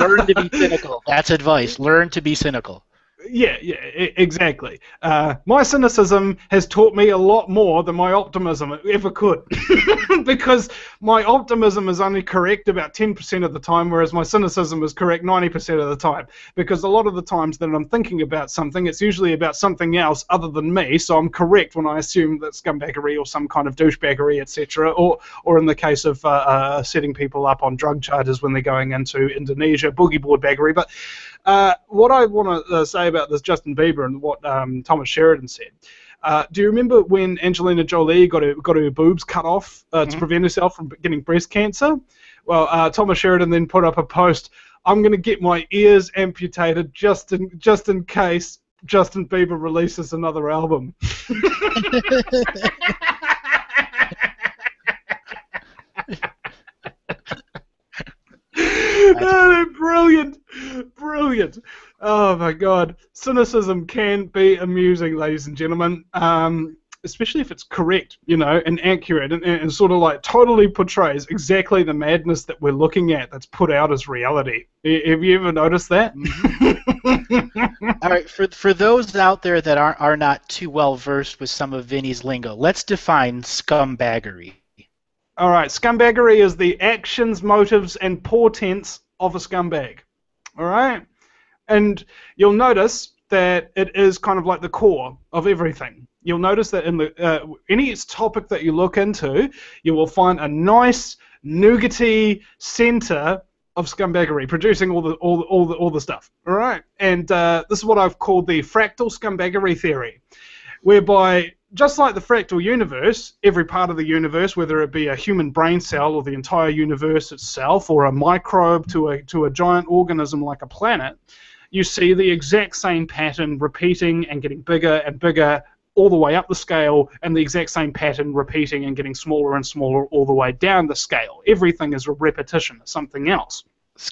Learn to be cynical. That's advice. Learn to be cynical. Yeah, exactly. My cynicism has taught me a lot more than my optimism ever could. Because my optimism is only correct about 10% of the time, whereas my cynicism is correct 90% of the time. Because a lot of the times that I'm thinking about something, it's usually about something else other than me, so I'm correct when I assume that scumbaggery or some kind of douchebaggery, etc., or in the case of setting people up on drug charges when they're going into Indonesia, boogie board baggery. But what I want to say about this Justin Bieber and what Thomas Sheridan said. Do you remember when Angelina Jolie got her boobs cut off to prevent herself from getting breast cancer? Well, Thomas Sheridan then put up a post, I'm going to get my ears amputated just in case Justin Bieber releases another album. Brilliant. Oh my God, cynicism can be amusing, ladies and gentlemen, especially if it's correct, and accurate, and sort of like totally portrays exactly the madness that we're looking at that's put out as reality. Have you ever noticed that? All right, for those out there that are not too well versed with some of Vinny's lingo, let's define scumbaggery. All right, scumbaggery is the actions, motives, and portents of a scumbag. All right? And you'll notice that it is kind of like the core of everything. You'll notice that in any topic that you look into, you will find a nice, nougaty center of scumbaggery, producing all the stuff. All right? And this is what I've called the fractal scumbaggery theory, whereby just like the fractal universe, every part of the universe, whether it be a human brain cell or the entire universe itself, or a microbe to a giant organism like a planet, you see the exact same pattern repeating and getting bigger and bigger all the way up the scale, and the exact same pattern repeating and getting smaller and smaller all the way down the scale. Everything is a repetition of something else.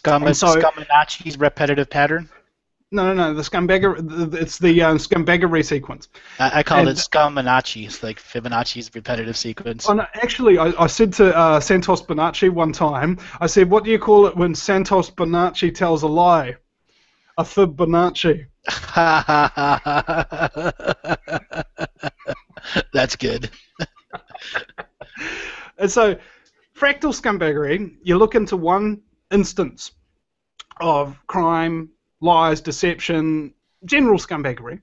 And so, Scamanachi's repetitive pattern? no, the scumbagger, it's the scumbaggery sequence. I call it Scamanachi. It's like Fibonacci's repetitive sequence. Oh, no, actually, I said to Santos Bonacci one time, I said, what do you call it when Santos Bonacci tells a lie? A Fibonacci. That's good. And so, fractal scumbaggery, you look into one instance of crime, lies, deception, general scumbaggery,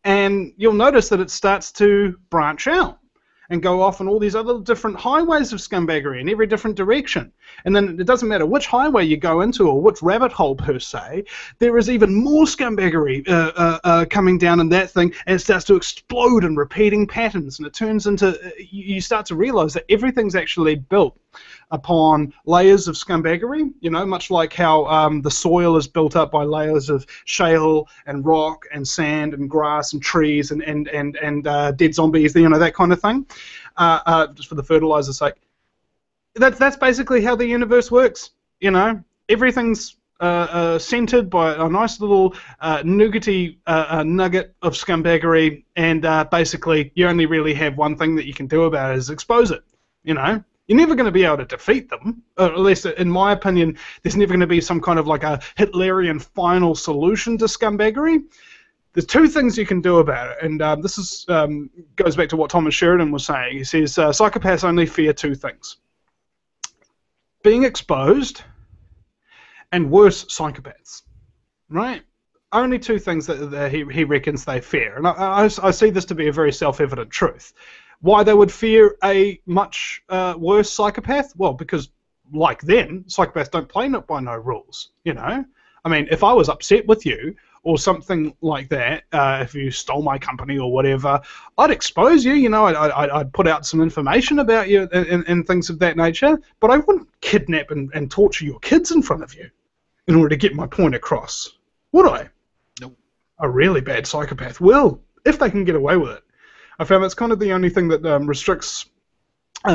and you'll notice that it starts to branch out and go off on all these other different highways of scumbaggery in every different direction. And then it doesn't matter which highway you go into or which rabbit hole per se, there is even more scumbaggery coming down in that thing, and it starts to explode in repeating patterns, and it turns into, you start to realize that everything's actually built upon layers of scumbaggery, you know, much like how the soil is built up by layers of shale and rock and sand and grass and trees and dead zombies, you know, that kind of thing, just for the fertilizer's sake. That's basically how the universe works, you know. Everything's centered by a nice little nougaty nugget of scumbaggery, and basically you only really have one thing that you can do about it, is expose it, you know. You're never going to be able to defeat them, at least in my opinion. There's never going to be some kind of like a Hitlerian final solution to scumbaggery. There's two things you can do about it, and this is goes back to what Thomas Sheridan was saying. He says psychopaths only fear two things: being exposed and worse psychopaths, right? Only two things that he reckons they fear, and I see this to be a very self-evident truth. Why they would fear a much worse psychopath? Well, because, like them, psychopaths don't play by no rules, you know? I mean, if I was upset with you, or something like that, if you stole my company or whatever, I'd expose you, you know, I'd put out some information about you and things of that nature, but I wouldn't kidnap and torture your kids in front of you in order to get my point across, would I? Nope. A really bad psychopath will, if they can get away with it. I found that's kind of the only thing that restricts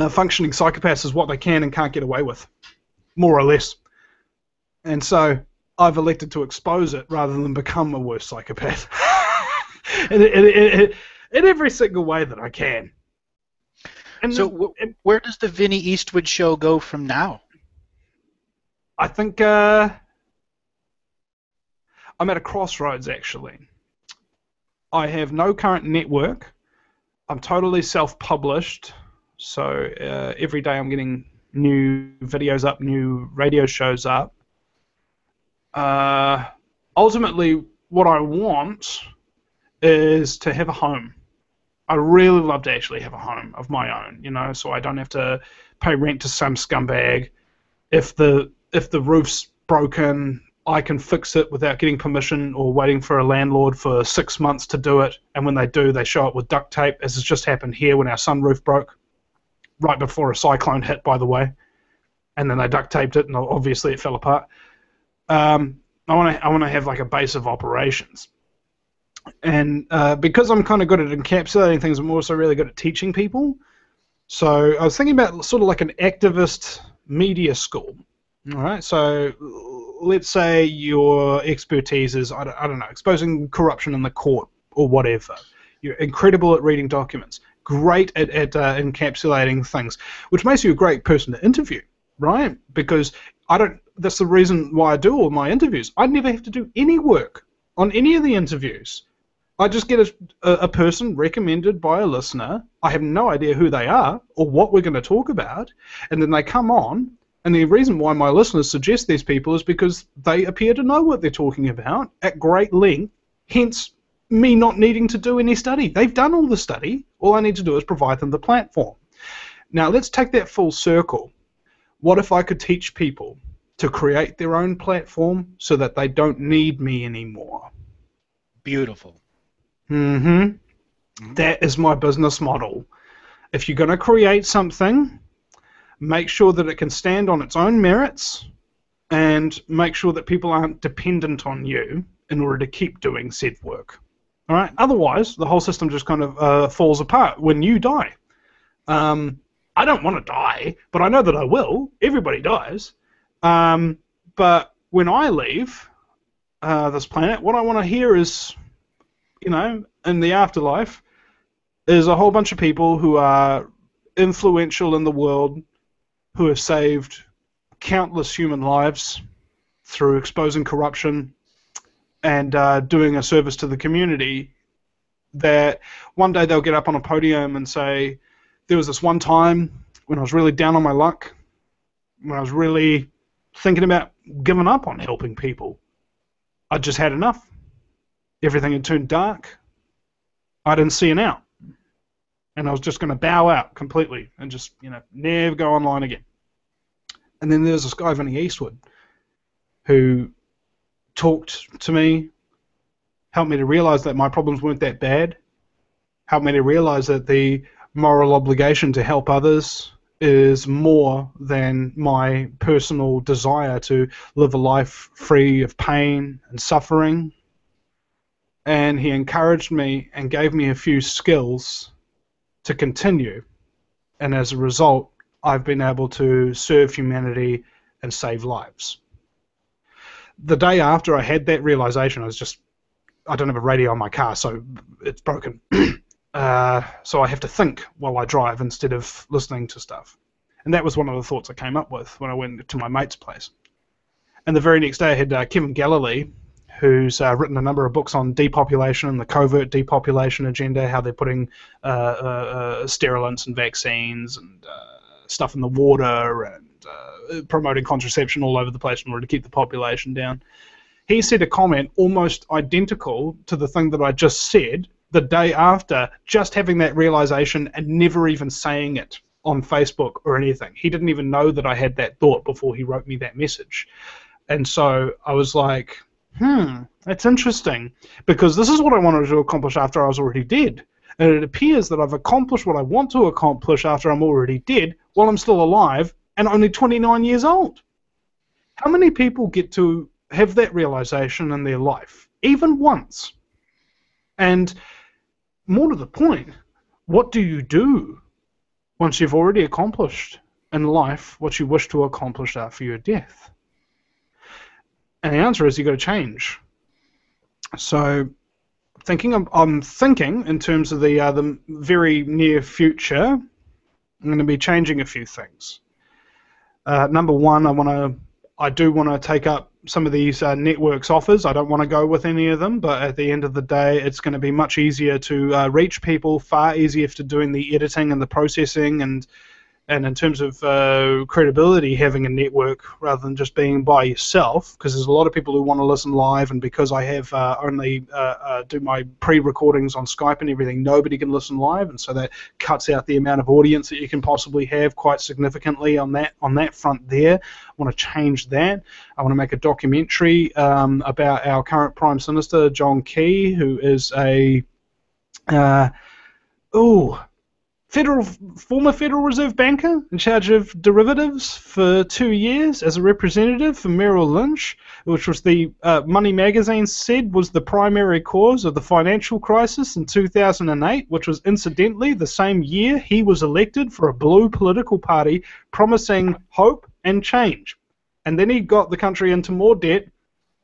functioning psychopaths, is what they can and can't get away with, more or less. And so I've elected to expose it rather than become a worse psychopath in every single way that I can. And so where does the Vinny Eastwood show go from now? I think I'm at a crossroads, actually. I have no current network. I'm totally self-published, so every day I'm getting new videos up, new radio shows up. Ultimately, what I want is to have a home. I really love to actually have a home of my own, you know, so I don't have to pay rent to some scumbag. If the roof's broken, I can fix it without getting permission or waiting for a landlord for 6 months to do it, and when they do, they show up with duct tape, as has just happened here when our sunroof broke, right before a cyclone hit, by the way, and then they duct taped it, and obviously it fell apart. I want to have like a base of operations, and because I'm kind of good at encapsulating things, I'm also really good at teaching people. So I was thinking about sort of like an activist media school. All right, so let's say your expertise is, I don't know, exposing corruption in the court or whatever. You're incredible at reading documents, great at encapsulating things, which makes you a great person to interview, right? Because that's the reason why I do all my interviews. I never have to do any work on any of the interviews. I just get a person recommended by a listener. I have no idea who they are or what we're going to talk about, and then they come on. And the reason why my listeners suggest these people is because they appear to know what they're talking about at great length, hence me not needing to do any study. They've done all the study. All I need to do is provide them the platform. Now, let's take that full circle. What if I could teach people to create their own platform so that they don't need me anymore? Beautiful. That is my business model. If you're going to create something, make sure that it can stand on its own merits, and make sure that people aren't dependent on you in order to keep doing said work. All right. Otherwise, the whole system just kind of falls apart when you die. I don't want to die, but I know that I will. Everybody dies. But when I leave this planet, what I want to hear is, in the afterlife, is a whole bunch of people who are influential in the world, who have saved countless human lives through exposing corruption and doing a service to the community, that one day they'll get up on a podium and say, there was this one time when I was really down on my luck, when I was really thinking about giving up on helping people. I just had enough. Everything had turned dark. I didn't see an out. And I was just going to bow out completely and just, never go online again. And then there's this guy, Vinny Eastwood, who talked to me, helped me to realize that my problems weren't that bad, helped me to realize that the moral obligation to help others is more than my personal desire to live a life free of pain and suffering. And he encouraged me and gave me a few skills to continue. And as a result, I've been able to serve humanity and save lives. The day after I had that realization, I don't have a radio on my car, so it's broken. So I have to think while I drive instead of listening to stuff. And that was one of the thoughts I came up with when I went to my mate's place. And the very next day I had Kevin Galilee, who's written a number of books on depopulation and the covert depopulation agenda, how they're putting sterilants and vaccines and stuff in the water and promoting contraception all over the place in order to keep the population down. He said a comment almost identical to the thing that I just said the day after, just having that realization and never even saying it on Facebook or anything. He didn't even know that I had that thought before he wrote me that message. And so I was like, that's interesting, because this is what I wanted to accomplish after I was already dead. And it appears that I've accomplished what I want to accomplish after I'm already dead while I'm still alive and only 29 years old. How many people get to have that realization in their life, even once? And more to the point, what do you do once you've already accomplished in life what you wish to accomplish after your death? And the answer is you've got to change. So I'm thinking in terms of the very near future, I'm going to be changing a few things. Number one, I do want to take up some of these networks' offers. I don't want to go with any of them, but at the end of the day, it's going to be much easier to reach people, far easier for doing the editing and the processing, and in terms of credibility, having a network rather than just being by yourself, because there's a lot of people who want to listen live, and because I have only do my pre-recordings on Skype and everything, nobody can listen live, and so that cuts out the amount of audience that you can possibly have quite significantly on that front there. I want to change that. I want to make a documentary about our current Prime Minister, John Key, who is a former Federal Reserve banker in charge of derivatives for 2 years as a representative for Merrill Lynch, which was the Money Magazine said was the primary cause of the financial crisis in 2008, which was incidentally the same year he was elected for a blue political party promising hope and change. And then he got the country into more debt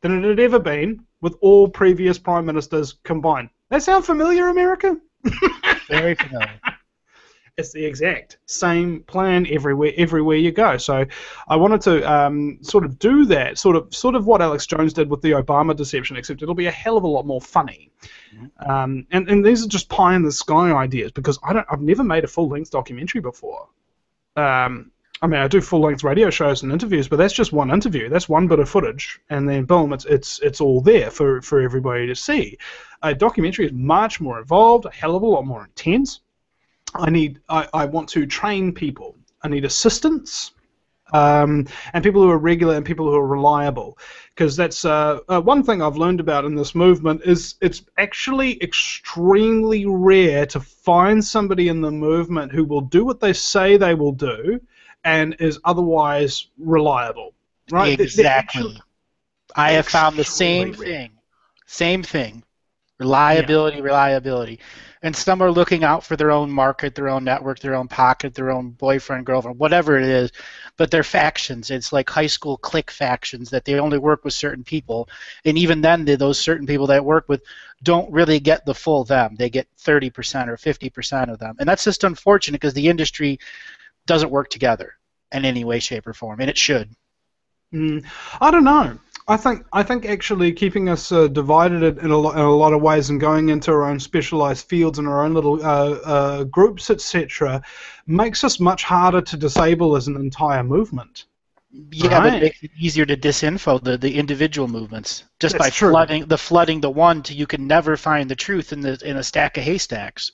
than it had ever been with all previous prime ministers combined. That sound familiar, America? Very familiar. It's the exact same plan everywhere you go. So I wanted to sort of do that, sort of what Alex Jones did with the Obama deception, except it'll be a hell of a lot more funny. And these are just pie in the sky ideas, because I've never made a full-length documentary before. I mean, I do full-length radio shows and interviews, but that's just one interview. That's one bit of footage, and then boom, it's all there for everybody to see. A documentary is much more involved, a hell of a lot more intense. I want to train people. I need assistants, and people who are regular and people who are reliable, because that's one thing I've learned about in this movement is it's actually extremely rare to find somebody in the movement who will do what they say they will do and is otherwise reliable. Right? Exactly. I have found the same thing. Same thing. Yeah. Reliability, reliability. And some are looking out for their own market, their own network, their own pocket, their own boyfriend, girlfriend, whatever it is. But they're factions. It's like high school clique factions that they only work with certain people. And even then, those certain people that work with don't really get the full them. They get 30% or 50% of them. And that's just unfortunate because the industry doesn't work together in any way, shape, or form. And it should. I don't know. I think actually keeping us divided in a lot of ways and going into our own specialized fields and our own little groups, etc., makes us much harder to disable as an entire movement. Yeah, but it Right? makes it easier to disinfo the individual movements just That's by true. flooding the one till you can never find the truth in a stack of haystacks.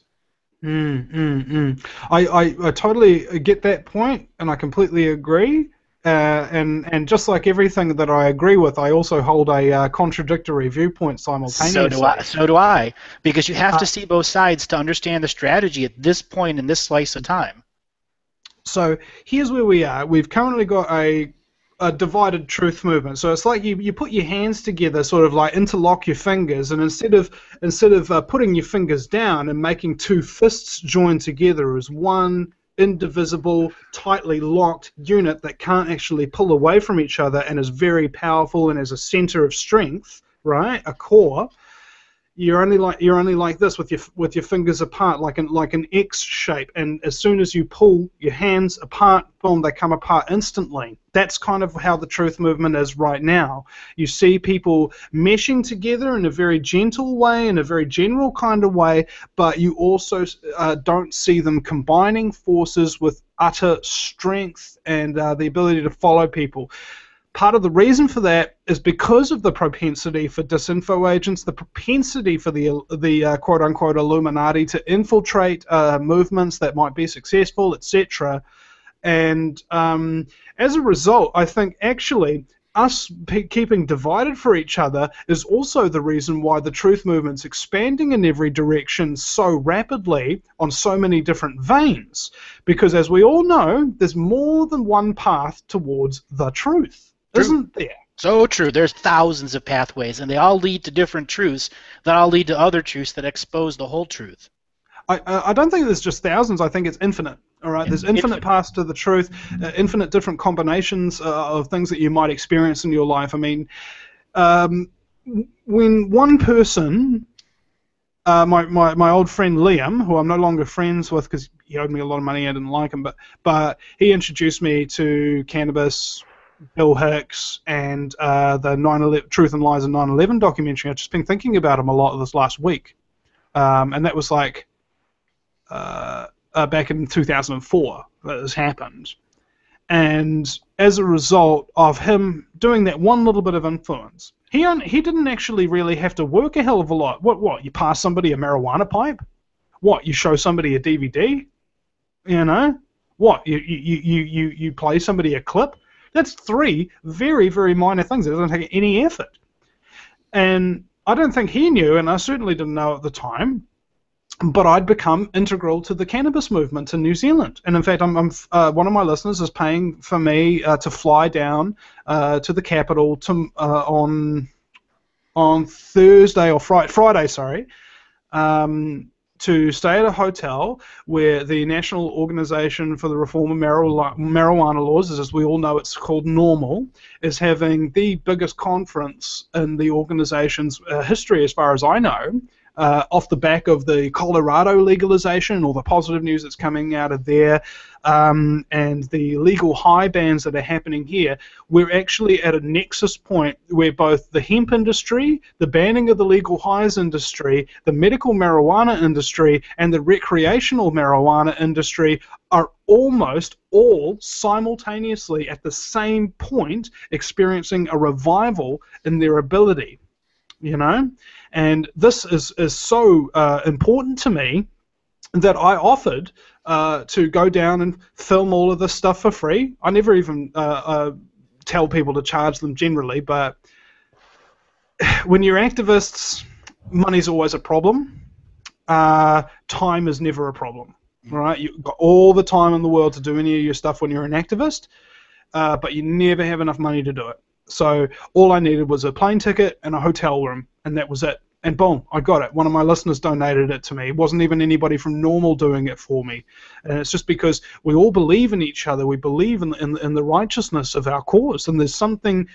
Mm, mm, mm. I totally get that point, and I completely agree. And just like everything that I agree with, I also hold a contradictory viewpoint So do I. simultaneously. So do I, because you have Uh, to see both sides to understand the strategy at this point in this slice of time. so here's where we are. We've currently got a divided truth movement. So it's like you put your hands together, sort of like interlock your fingers, and instead of putting your fingers down and making two fists join together as one indivisible, tightly locked unit that can't actually pull away from each other and is very powerful and has a center of strength, right? A core. You're only like this with your fingers apart, like an X shape, and as soon as you pull your hands apart, boom, they come apart instantly. That's kind of how the truth movement is right now. You see people meshing together in a very gentle way, in a very general kind of way, but you also don't see them combining forces with utter strength and the ability to follow people. Part of the reason for that is because of the propensity for disinfo agents, the propensity for the quote unquote Illuminati to infiltrate movements that might be successful, etc. And as a result, I think actually us keeping divided for each other is also the reason why the truth movement's expanding in every direction so rapidly on so many different veins. Because as we all know, there's more than one path towards the truth, True. isn't there? So true. There's thousands of pathways, and they all lead to different truths that all lead to other truths that expose the whole truth. I don't think there's just thousands. I think it's infinite. All right, there's infinite Infinite. paths to the truth, infinite different combinations of things that you might experience in your life. I mean, um, when one person, my old friend Liam, who I'm no longer friends with because he owed me a lot of money, I didn't like him, but he introduced me to cannabis, Bill Hicks, and the 9/11 Truth and Lies and 9/11 documentary. I've just been thinking about him a lot this last week, and that was like back in 2004 that this happened. And as a result of him doing that one little bit of influence, he didn't actually really have to work a hell of a lot. What? You pass somebody a marijuana pipe? What? You show somebody a DVD? You know? What? You play somebody a clip? That's three very, very minor things. It doesn't take any effort. And I don't think he knew, and I certainly didn't know at the time, but I'd become integral to the cannabis movement in New Zealand. And in fact, one of my listeners is paying for me to fly down to the capital on Thursday or Friday, sorry, to stay at a hotel where the National Organization for the Reform of Marijuana Laws, as we all know it's called NORML, is having the biggest conference in the organization's history as far as I know, off the back of the Colorado legalization and all the positive news that's coming out of there, and the legal high bans that are happening here. We're actually at a nexus point where both the hemp industry, the banning of the legal highs industry, the medical marijuana industry, and the recreational marijuana industry are almost all simultaneously at the same point experiencing a revival in their ability. You know, and this is so important to me that I offered to go down and film all of this stuff for free. I never even tell people to charge them generally, but when you're activists, money's always a problem. Time is never a problem. Right? You've got all the time in the world to do any of your stuff when you're an activist, but you never have enough money to do it. So all I needed was a plane ticket and a hotel room, and that was it. And boom, I got it. One of my listeners donated it to me. It wasn't even anybody from Normal doing it for me. And it's just because we all believe in each other. We believe in the righteousness of our cause. And there's something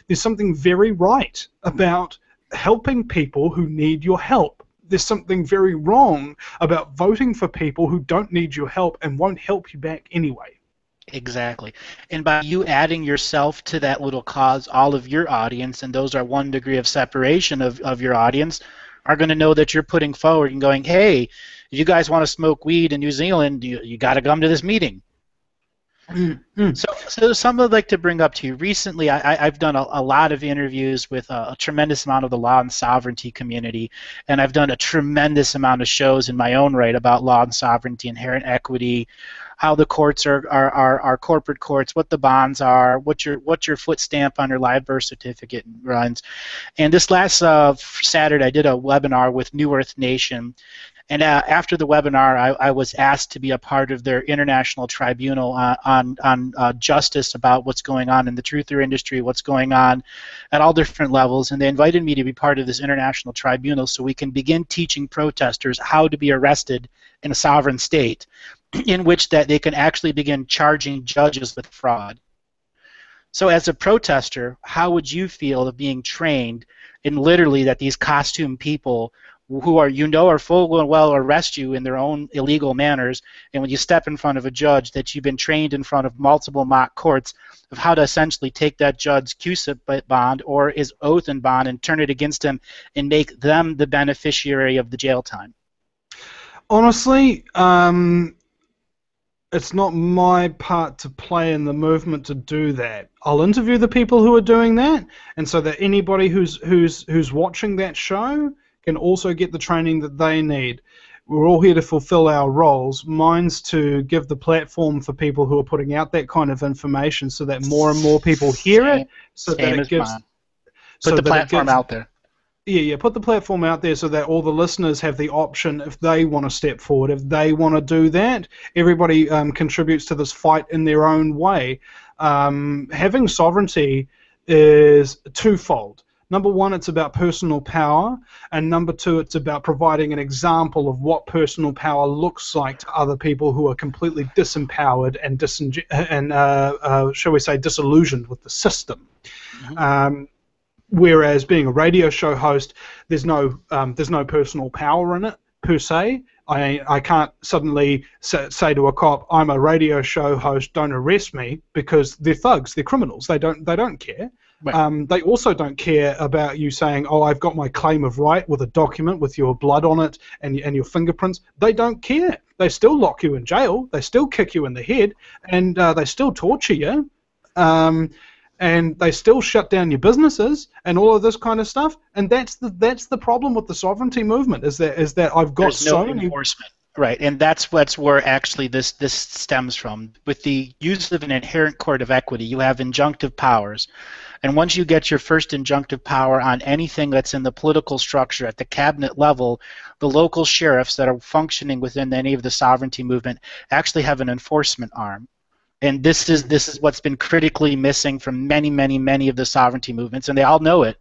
very right about helping people who need your help. There's something very wrong about voting for people who don't need your help and won't help you back anyway. Exactly. And by you adding yourself to that little cause, all of your audience, and those are 1 degree of separation of your audience, are going to know that you're putting forward and going, hey, you guys want to smoke weed in New Zealand, you got to come to this meeting. So some I'd like to bring up to you. Recently, I've done a lot of interviews with a tremendous amount of the law and sovereignty community, and I've done a tremendous amount of shows in my own right about law and sovereignty, inherent equity, how the courts are corporate courts, what the bonds are, what your foot stamp on your live birth certificate runs. And this last Saturday, I did a webinar with New Earth Nation. And after the webinar, I was asked to be a part of their international tribunal on justice about what's going on in the truther industry, what's going on at all different levels. And they invited me to be part of this international tribunal so we can begin teaching protesters how to be arrested in a sovereign state, in which that they can actually begin charging judges with fraud. So as a protester, how would you feel of being trained in literally that these costume people who are, are full and well arrest you in their own illegal manners, and when you step in front of a judge, that you've been trained in front of multiple mock courts of how to essentially take that judge's QSIP bond or his oath and bond and turn it against him and make them the beneficiary of the jail time? Honestly, it's not my part to play in the movement to do that. I'll interview the people who are doing that, and so that anybody who's watching that show can also get the training that they need. We're all here to fulfill our roles. Mine's to give the platform for people who are putting out that kind of information so that more and more people hear it. So that it gives. Put the platform out there. Yeah, put the platform out there so that all the listeners have the option if they want to step forward, if they want to do that. Everybody contributes to this fight in their own way. Having sovereignty is twofold. Number one, it's about personal power, and number two, it's about providing an example of what personal power looks like to other people who are completely disempowered and shall we say, disillusioned with the system. Mm-hmm. Whereas being a radio show host, there's no personal power in it per se. I can't suddenly say to a cop, "I'm a radio show host, don't arrest me," because they're thugs, they're criminals. They don't care. Right. They also don't care about you saying, "Oh, I've got my claim of right with a document with your blood on it and your fingerprints." They don't care. They still lock you in jail. They still kick you in the head, and they still torture you. And they still shut down your businesses and all of this kind of stuff. And that's the problem with the sovereignty movement is that I've got so many enforcement. Right, and that's where actually this stems from. With the use of an inherent court of equity, you have injunctive powers. And once you get your first injunctive power on anything that's in the political structure at the cabinet level, the local sheriffs that are functioning within any of the sovereignty movement actually have an enforcement arm. And this is what's been critically missing from many of the sovereignty movements, and they all know it.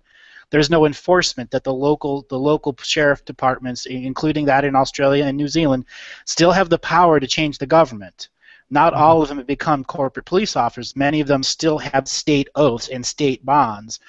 There's no enforcement that the local sheriff departments, including that in Australia and New Zealand, still have the power to change the government. Not all of them have become corporate police officers. Many of them still have state oaths and state bonds.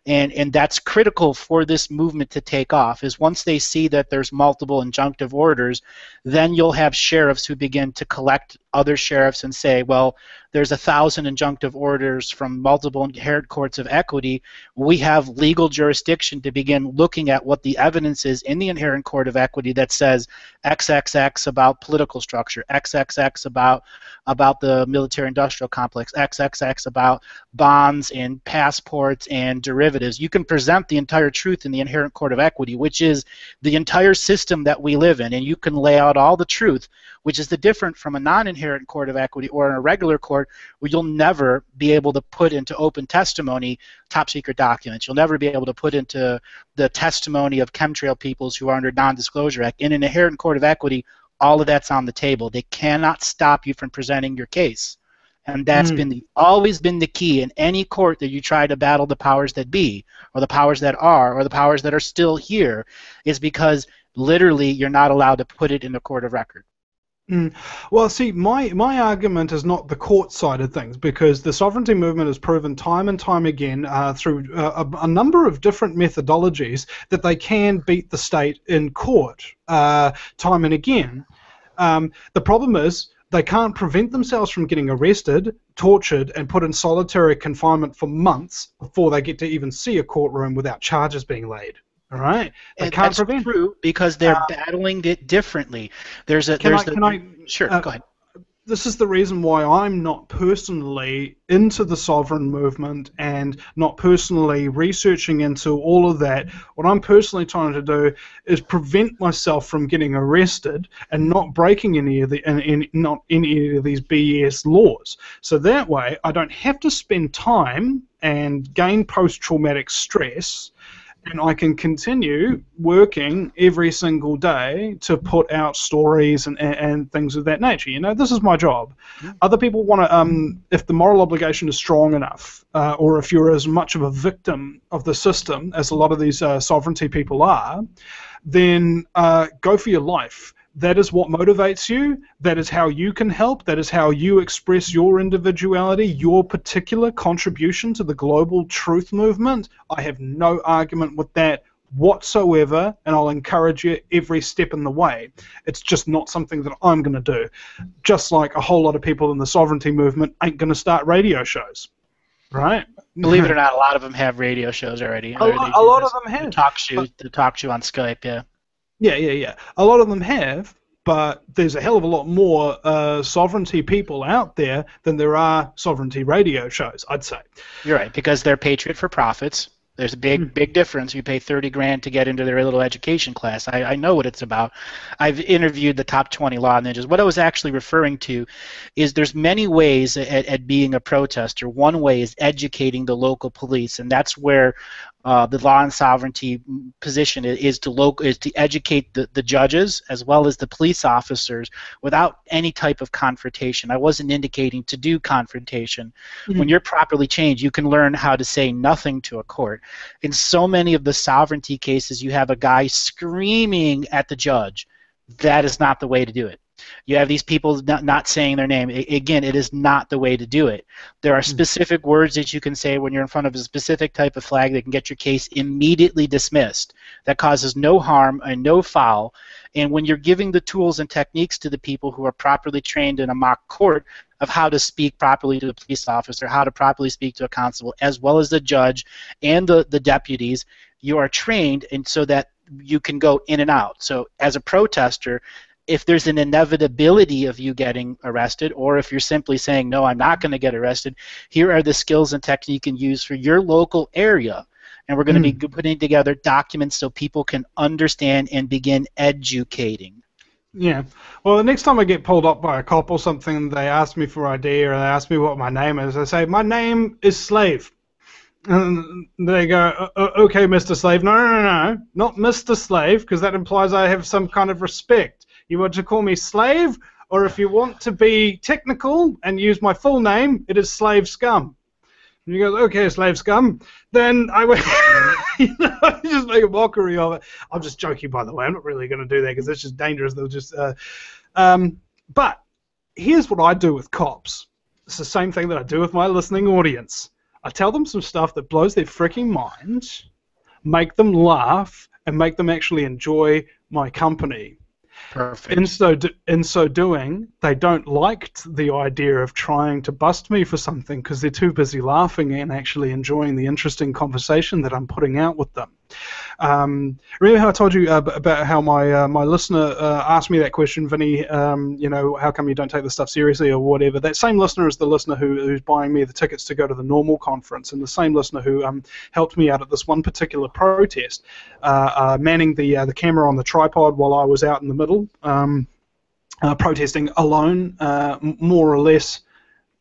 And that's critical for this movement to take off, is once they see that there's multiple injunctive orders, then you'll have sheriffs who begin to collect other sheriffs and say, well, there's 1,000 injunctive orders from multiple inherent courts of equity. We have legal jurisdiction to begin looking at what the evidence is in the inherent court of equity that says XXX about political structure, XXX about the military-industrial complex, XXX about bonds and passports and derivatives. You can present the entire truth in the inherent court of equity, which is the entire system that we live in, and you can lay out all the truth, which is the different from a non-inherent court of equity or in a regular court where you'll never be able to put into open testimony top secret documents. You'll never be able to put into the testimony of chemtrail peoples who are under non-disclosure act. In an inherent court of equity, all of that's on the table. They cannot stop you from presenting your case. And that's been always been the key in any court that you try to battle the powers that be, or the powers that are, or the powers that are still here, is because literally you're not allowed to put it in the court of record. Well, see, my argument is not the court side of things, because the sovereignty movement has proven time and time again through a number of different methodologies that they can beat the state in court time and again. The problem is they can't prevent themselves from getting arrested, tortured, and put in solitary confinement for months before they get to even see a courtroom without charges being laid. All right, they can't prevent. That's true, because they're battling it differently. Sure, go ahead. This is the reason why I'm not personally into the sovereign movement and not personally researching into all of that. What I'm personally trying to do is prevent myself from getting arrested and not breaking any of not any of these BS laws. So that way, I don't have to spend time and gain post-traumatic stress, and I can continue working every single day to put out stories and things of that nature. You know, this is my job. Other people want to, if the moral obligation is strong enough, or if you're as much of a victim of the system as a lot of these sovereignty people are, then go for your life. That is what motivates you. That is how you can help. That is how you express your individuality, your particular contribution to the global truth movement. I have no argument with that whatsoever, and I'll encourage you every step in the way. It's just not something that I'm going to do. Just like a whole lot of people in the sovereignty movement ain't going to start radio shows, right? Believe it or not, a lot of them have radio shows already. A lot of them have. The talk show on Skype, yeah. Yeah. A lot of them have, but there's a hell of a lot more sovereignty people out there than there are sovereignty radio shows, I'd say. You're right, because they're patriot for profits. There's a big difference. You pay $30,000 to get into their little education class. I know what it's about. I've interviewed the top 20 law ninjas. What I was actually referring to is there's many ways at being a protester. One way is educating the local police, and that's where the law and sovereignty position is to educate the judges as well as the police officers without any type of confrontation. I wasn't indicating to do confrontation. When you're properly trained, you can learn how to say nothing to a court. In so many of the sovereignty cases, you have a guy screaming at the judge. That is not the way to do it. You have these people not saying their name. Again, it is not the way to do it. There are specific words that you can say when you're in front of a specific type of flag that can get your case immediately dismissed. That causes no harm and no foul. And when you're giving the tools and techniques to the people who are properly trained in a mock court of how to speak properly to the police officer, how to properly speak to a constable, as well as the judge and the deputies, you are trained, and so that you can go in and out. So as a protester, if there's an inevitability of you getting arrested, or if you're simply saying, no, I'm not going to get arrested, here are the skills and technique you can use for your local area. And we're going to be putting together documents so people can understand and begin educating. Yeah. Well, the next time I get pulled up by a cop or something, they ask me for ID or they ask me what my name is, I say, my name is Slave. And they go, okay, Mr. Slave. No, not Mr. Slave, because that implies I have some kind of respect. You want to call me Slave, or if you want to be technical and use my full name, it is Slave Scum. And you go, okay, Slave Scum. Then I would just make a mockery of it. I'm just joking, by the way. I'm not really going to do that because that's just dangerous. They'll just. But here's what I do with cops. It's the same thing that I do with my listening audience. I tell them some stuff that blows their freaking mind, make them laugh, and make them actually enjoy my company. Perfect. In so doing, they don't like the idea of trying to bust me for something because they're too busy laughing and actually enjoying the interesting conversation that I'm putting out with them. Remember how I told you about how my listener asked me that question, Vinny, how come you don't take this stuff seriously or whatever? That same listener is the listener who's buying me the tickets to go to the normal conference, and the same listener who helped me out at this one particular protest, manning the camera on the tripod while I was out in the middle, protesting alone, more or less,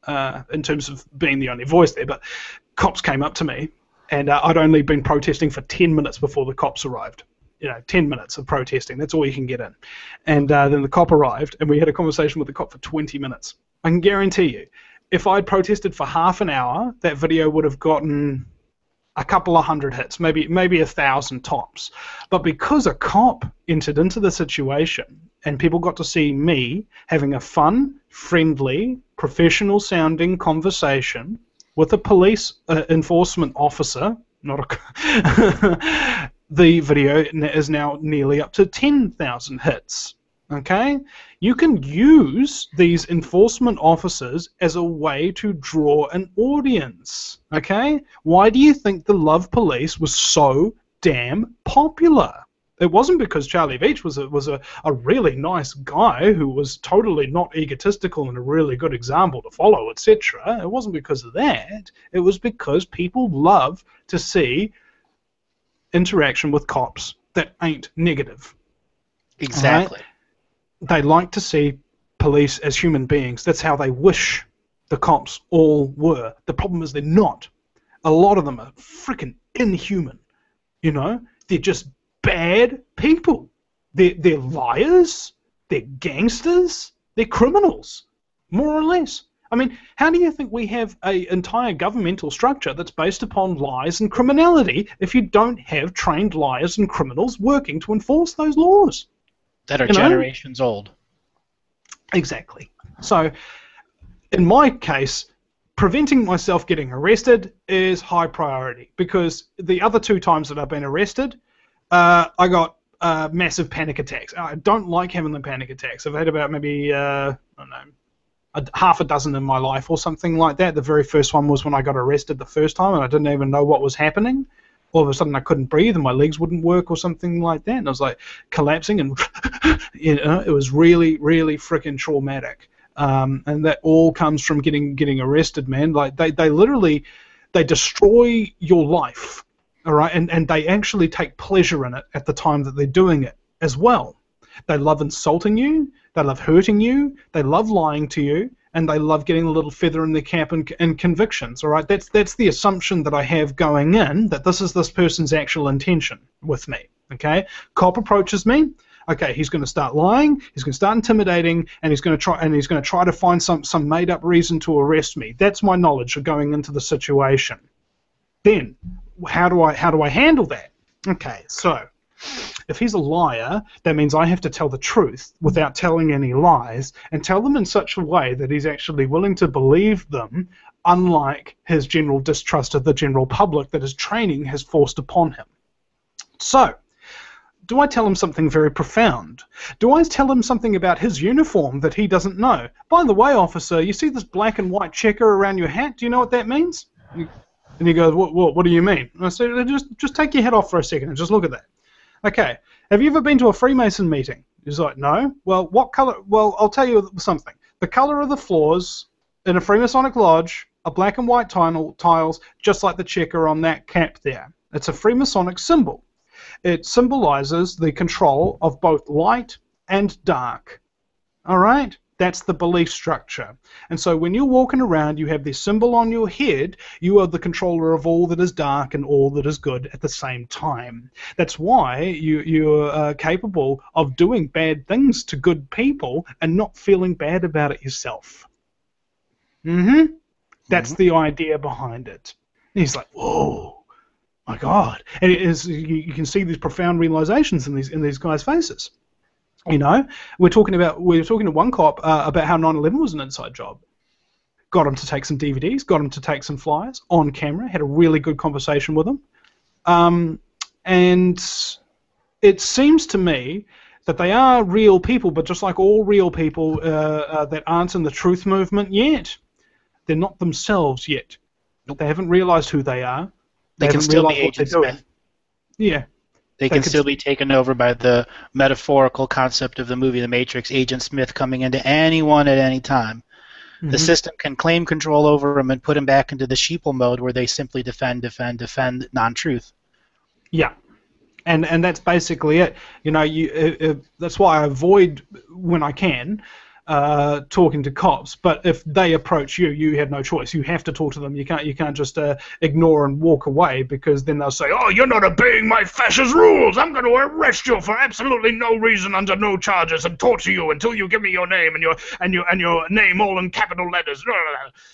in terms of being the only voice there. But cops came up to me, and I'd only been protesting for 10 minutes before the cops arrived. 10 minutes of protesting, that's all you can get in. And then the cop arrived, and we had a conversation with the cop for 20 minutes. I can guarantee you, if I'd protested for half an hour, that video would have gotten a couple of hundred hits, maybe 1,000 tops. But because a cop entered into the situation and people got to see me having a fun, friendly, professional-sounding conversation with a police enforcement officer, not a the video is now nearly up to 10,000 hits. Okay? You can use these enforcement officers as a way to draw an audience. Okay? Why do you think the Love Police was so damn popular? It wasn't because Charlie Veitch was a really nice guy who was totally not egotistical and a really good example to follow, etc. It wasn't because of that. It was because people love to see interaction with cops that ain't negative. Exactly. Right? They like to see police as human beings. That's how they wish the cops all were. The problem is they're not. A lot of them are freaking inhuman. You know? They're just bad people. They're liars. They're gangsters. They're criminals. More or less. I mean, how do you think we have an entire governmental structure that's based upon lies and criminality if you don't have trained liars and criminals working to enforce those laws? That are generations old. Exactly. So, in my case, preventing myself getting arrested is high priority because the other 2 times that I've been arrested, I got massive panic attacks. I don't like having the panic attacks. I've had about maybe, I don't know, half a dozen in my life or something like that. The very first one was when I got arrested the first time and I didn't even know what was happening. All of a sudden I couldn't breathe and my legs wouldn't work or something like that, and I was like collapsing, and it was really, really freaking traumatic. And that all comes from getting arrested, man. Like they literally destroy your life, all right, and they actually take pleasure in it at the time that they're doing it as well. They love insulting you, they love hurting you, they love lying to you, and they love getting a little feather in their cap and convictions, all right? That's the assumption that I have going in, that this is this person's actual intention with me, okay? Cop approaches me, okay, he's going to start lying, he's going to start intimidating, and he's going to try to find some made-up reason to arrest me. That's my knowledge of going into the situation. Then, how do I handle that? Okay, so if he's a liar, that means I have to tell the truth without telling any lies, and tell them in such a way that he's actually willing to believe them, unlike his general distrust of the general public that his training has forced upon him. So, do I tell him something very profound? Do I tell him something about his uniform that he doesn't know? By the way, officer, you see this black and white checker around your hat? Do you know what that means? And he goes, what do you mean? And I said, just take your hat off for a second and just look at that. Okay, have you ever been to a Freemason meeting? He's like, no. Well, what color? Well, I'll tell you something. The color of the floors in a Freemasonic lodge are black and white tiles, just like the checker on that cap there. It's a Freemasonic symbol. It symbolizes the control of both light and dark. All right? That's the belief structure. And so when you're walking around, you have this symbol on your head, you are the controller of all that is dark and all that is good at the same time. That's why you're capable of doing bad things to good people and not feeling bad about it yourself. That's the idea behind it. And he's like, whoa, my God. And it is, you can see these profound realizations in these guys' faces. You know, we were talking to one cop about how 9/11 was an inside job. Got him to take some DVDs, got him to take some flyers on camera, had a really good conversation with him. And it seems to me that they are real people, but just like all real people that aren't in the truth movement yet, they're not themselves yet. Nope. They haven't realized who they are. They can still be Agent Smith. Yeah. They can still be taken over by the metaphorical concept of the movie The Matrix, Agent Smith coming into anyone at any time. The system can claim control over them and put them back into the sheeple mode where they simply defend non-truth. Yeah. And that's basically it. You know, that's why I avoid, when I can, talking to cops, but if they approach you, you have no choice. You have to talk to them. You can't just ignore and walk away, because then they'll say, "Oh, you're not obeying my fascist rules. I'm going to arrest you for absolutely no reason, under no charges, and torture you until you give me your name and your name all in capital letters."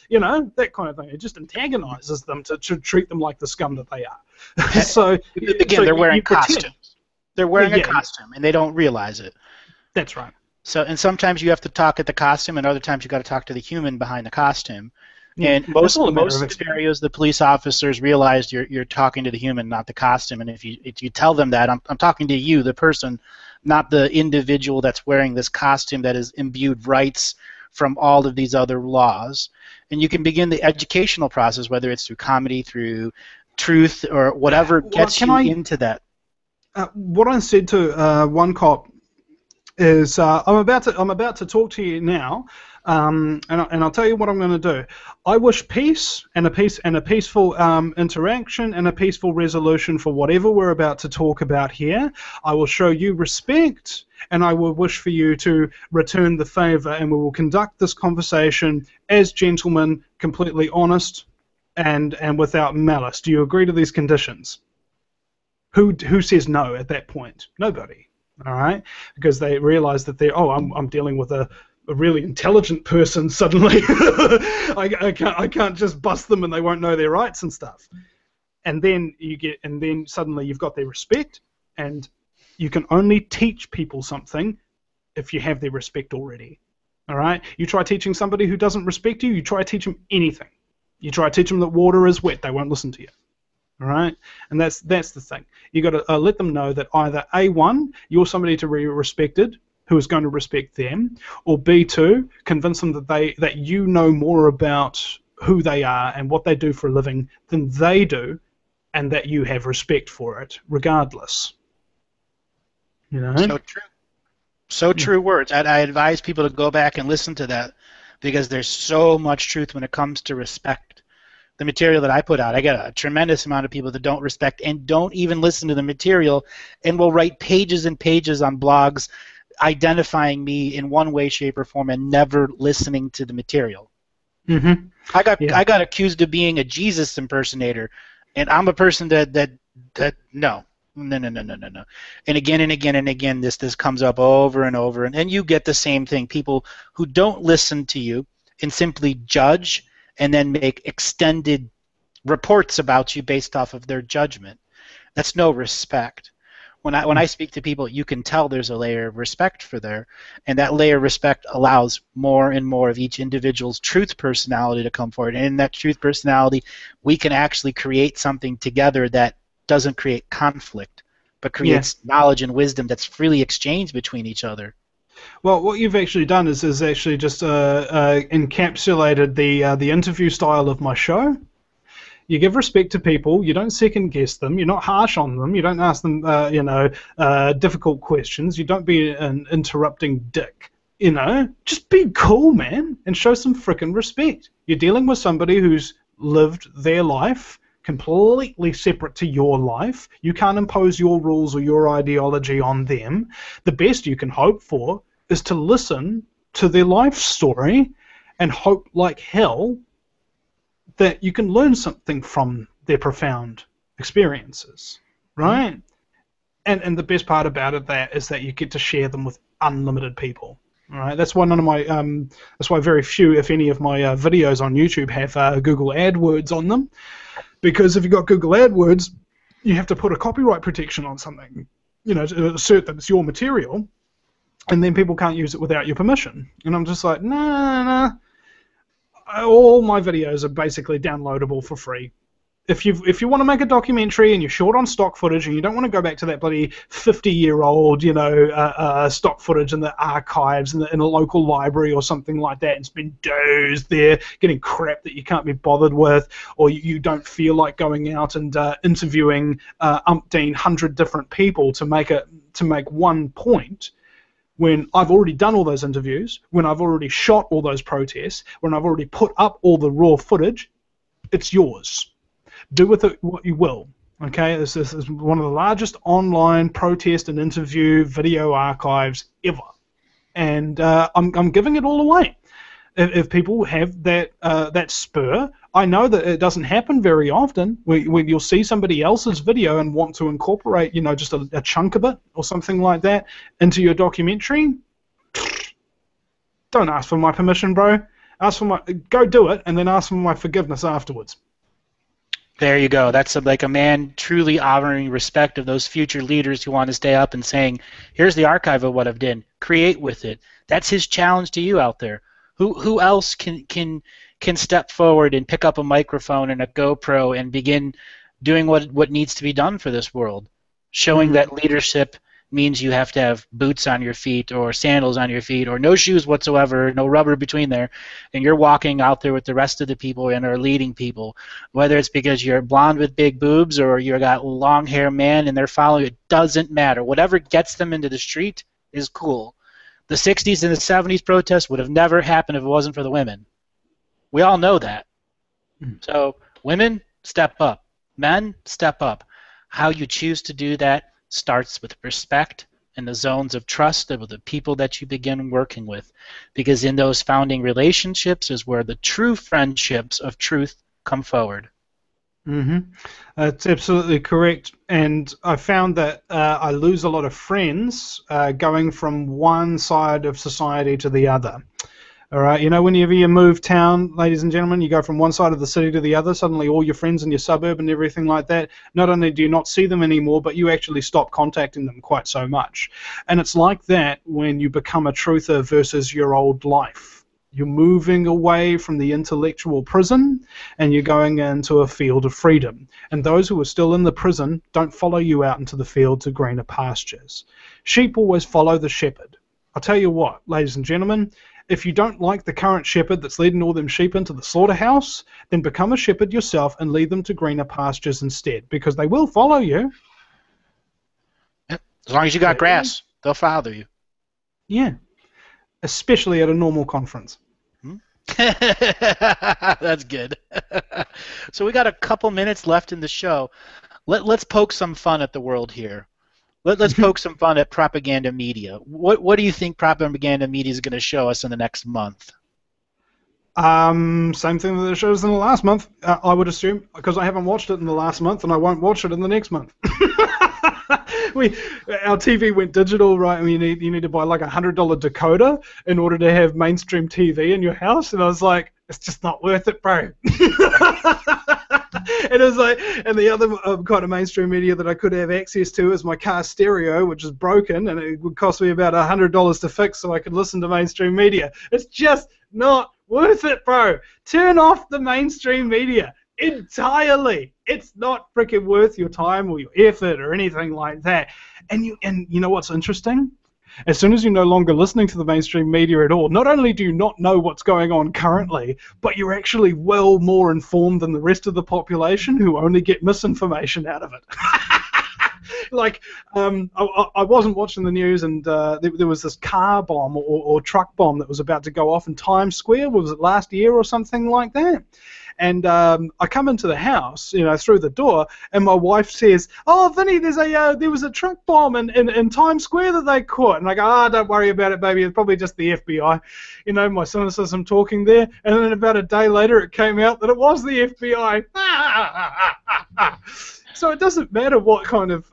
You know, that kind of thing. It just antagonizes them to treat them like the scum that they are. So again, they're wearing costumes. They're wearing a costume, and they don't realize it. That's right. So, and sometimes you have to talk at the costume, and other times you got to talk to the human behind the costume. Yeah, and most scenarios, the police officers realize you're talking to the human, not the costume. And if you tell them that I'm talking to you, the person, not the individual that's wearing this costume that is imbued rights from all of these other laws. And you can begin the educational process, whether it's through comedy, through truth, or whatever gets into that. What I said to one cop is, I'm about to talk to you now, and I'll tell you what I'm going to do. I wish peace and a peaceful interaction and a peaceful resolution for whatever we're about to talk about here. I will show you respect, and I will wish for you to return the favor, and we will conduct this conversation as gentlemen, completely honest, and without malice. Do you agree to these conditions? Who says no at that point? Nobody. All right, because they realize that I'm dealing with a really intelligent person suddenly. I can't just bust them and they won't know their rights and stuff. And then suddenly you've got their respect, and you can only teach people something if you have their respect already. All right, you try teaching somebody who doesn't respect you. You try to teach them anything. You try to teach them that water is wet. They won't listen to you. All right, and that's the thing. You got to let them know that either A1, you're somebody to be respected, who is going to respect them, or B2, convince them that you know more about who they are and what they do for a living than they do, and that you have respect for it, regardless. You know. So true. So true words. I advise people to go back and listen to that, because there's so much truth when it comes to respect. The material that I put out, I get a tremendous amount of people that don't respect and don't even listen to the material, and will write pages and pages on blogs identifying me in one way, shape, or form, and never listening to the material. Mm-hmm. I got accused of being a Jesus impersonator, and I'm a person that no. And again and again and again, this comes up over and over, and you get the same thing. People who don't listen to you and simply judge, and then make extended reports about you based off of their judgment. That's no respect. When I speak to people, you can tell there's a layer of respect for there, and that layer of respect allows more and more of each individual's truth personality to come forward. And in that truth personality, we can actually create something together that doesn't create conflict, but creates knowledge and wisdom that's freely exchanged between each other. Well, what you've actually done is actually just encapsulated the interview style of my show. You give respect to people. You don't second guess them. You're not harsh on them. You don't ask them, difficult questions. You don't be an interrupting dick. You know, just be cool, man, and show some frickin' respect. You're dealing with somebody who's lived their life completely separate to your life. You can't impose your rules or your ideology on them. The best you can hope for is to listen to their life story and hope like hell that you can learn something from their profound experiences, right? And the best part about it is that you get to share them with unlimited people. All right, that's why that's why very few, if any, of my videos on YouTube have Google AdWords on them. Because if you've got Google AdWords, you have to put a copyright protection on something, to assert that it's your material, and then people can't use it without your permission. And I'm just like, nah. All my videos are basically downloadable for free. If you want to make a documentary and you're short on stock footage and you don't want to go back to that bloody 50-year-old, stock footage in the archives in a local library or something like that and spend days there getting crap that you can't be bothered with, or you don't feel like going out and interviewing 100 different people to make one point, when I've already done all those interviews, when I've already shot all those protests, when I've already put up all the raw footage, it's yours. Do with it what you will. Okay, this is one of the largest online protest and interview video archives ever. and I'm giving it all away. If people have that spur, I know that it doesn't happen very often. When you'll see somebody else's video and want to incorporate, just a chunk of it or something like that into your documentary, don't ask for my permission, bro. Go do it, and then ask for my forgiveness afterwards. There you go. That's like a man truly honoring respect of those future leaders who want to stay up and saying, here's the archive of what I've done. Create with it. That's his challenge to you out there. Who else can step forward and pick up a microphone and a GoPro and begin doing what needs to be done for this world? Showing that leadership means you have to have boots on your feet or sandals on your feet or no shoes whatsoever, no rubber between there, and you're walking out there with the rest of the people and are leading people. Whether it's because you're blonde with big boobs or you got long hair man and they're following, it doesn't matter. Whatever gets them into the street is cool. The 60s and the 70s protests would have never happened if it wasn't for the women. We all know that. So women, step up. Men, step up. How you choose to do that starts with respect and the zones of trust of the people that you begin working with. Because in those founding relationships is where the true friendships of truth come forward. That's absolutely correct. And I found that I lose a lot of friends going from one side of society to the other. All right, whenever you move town, ladies and gentlemen, you go from one side of the city to the other, suddenly all your friends in your suburb and everything like that, not only do you not see them anymore, but you actually stop contacting them quite so much. And it's like that when you become a truther versus your old life. You're moving away from the intellectual prison and you're going into a field of freedom. And those who are still in the prison don't follow you out into the field to greener pastures. Sheep always follow the shepherd. I'll tell you what, ladies and gentlemen, if you don't like the current shepherd that's leading all them sheep into the slaughterhouse, then become a shepherd yourself and lead them to greener pastures instead, because they will follow you. Yep. As long as you got grass, they'll follow you. Yeah, especially at a normal conference. That's good. So we got a couple minutes left in the show. Let's poke some fun at the world here. Let's poke some fun at propaganda media. What do you think propaganda media is going to show us in the next month? Same thing that it shows in the last month, I would assume, because I haven't watched it in the last month and I won't watch it in the next month. Our TV went digital, right? I mean, you need to buy like $100 decoder in order to have mainstream TV in your house, and I was like, it's just not worth it, bro. And it was like, and the other kind of mainstream media that I could have access to is my car stereo, which is broken, and it would cost me about $100 to fix so I could listen to mainstream media. It's just not worth it, bro. Turn off the mainstream media entirely. It's not freaking worth your time or your effort or anything like that. And you know what's interesting? As soon as you're no longer listening to the mainstream media at all, not only do you not know what's going on currently, but you're actually well more informed than the rest of the population who only get misinformation out of it. Like, I wasn't watching the news, and there was this car bomb or truck bomb that was about to go off in Times Square. Was it last year or something like that? And I come into the house, through the door, and my wife says, "Oh, Vinny, there was a truck bomb in Times Square that they caught." And I go, don't worry about it, baby. It's probably just the FBI." My cynicism talking there. And then about a day later, it came out that it was the FBI. So it doesn't matter what kind of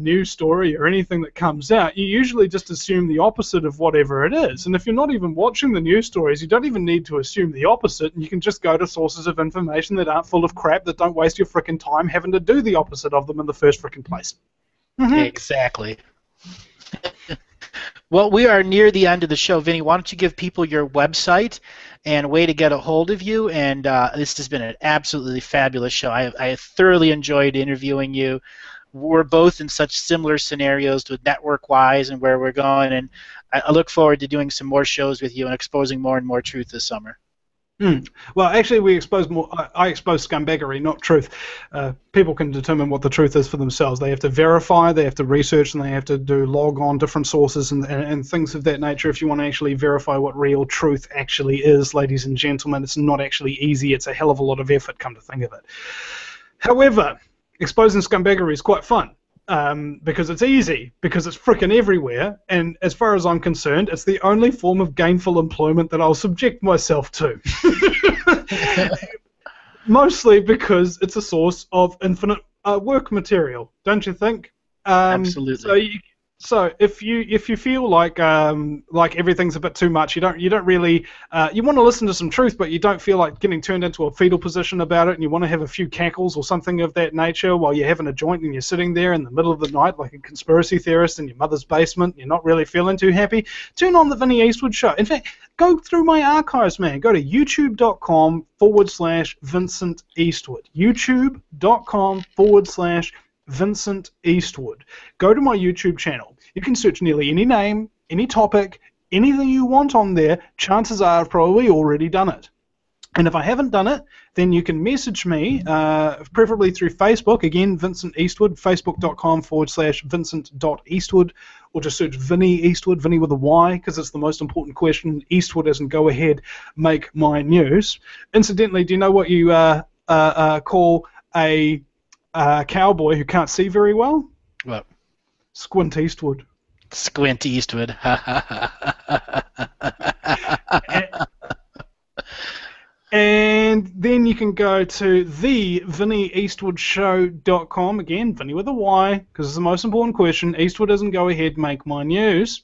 news story or anything that comes out. You usually just assume the opposite of whatever it is. And if you're not even watching the news stories, you don't even need to assume the opposite. And you can just go to sources of information that aren't full of crap, that don't waste your frickin' time having to do the opposite of them in the first frickin' place. Exactly. Well, we are near the end of the show. Vinny, why don't you give people your website and a way to get a hold of you? And this has been an absolutely fabulous show. I thoroughly enjoyed interviewing you. We're both in such similar scenarios with network-wise and where we're going, and I look forward to doing some more shows with you and exposing more and more truth this summer. Well, actually, we expose more. I expose scumbaggery, not truth. People can determine what the truth is for themselves. They have to verify, they have to research, and they have to log on different sources and things of that nature. If you want to actually verify what real truth actually is, ladies and gentlemen, it's not actually easy. It's a hell of a lot of effort, come to think of it. However, exposing scumbaggery is quite fun. because it's easy, because it's frickin' everywhere, and as far as I'm concerned, it's the only form of gainful employment that I'll subject myself to. Mostly because it's a source of infinite work material, don't you think? Absolutely. So if you feel like everything's a bit too much, you don't really you want to listen to some truth, but you don't feel like getting turned into a fetal position about it, and you want to have a few cackles or something of that nature while you're having a joint and you're sitting there in the middle of the night like a conspiracy theorist in your mother's basement, you're not really feeling too happy, turn on the Vinny Eastwood Show. In fact, go through my archives, man. Go to youtube.com/Vincent Eastwood. youtube.com/Vincent Eastwood. Go to my YouTube channel. You can search nearly any name, any topic, anything you want on there. Chances are I've probably already done it. And if I haven't done it, then you can message me, preferably through Facebook. Again, Vincent Eastwood, facebook.com/Vincent.Eastwood, or just search Vinny Eastwood, Vinny with a Y, because it's the most important question. Eastwood doesn't go ahead, make my news. Incidentally, do you know what you call a cowboy who can't see very well? What? Squint Eastwood. Squint Eastwood. And then you can go to thevinnyeastwoodshow.com. Again, Vinny with a Y, because it's the most important question. Eastwood doesn't go ahead, make my news.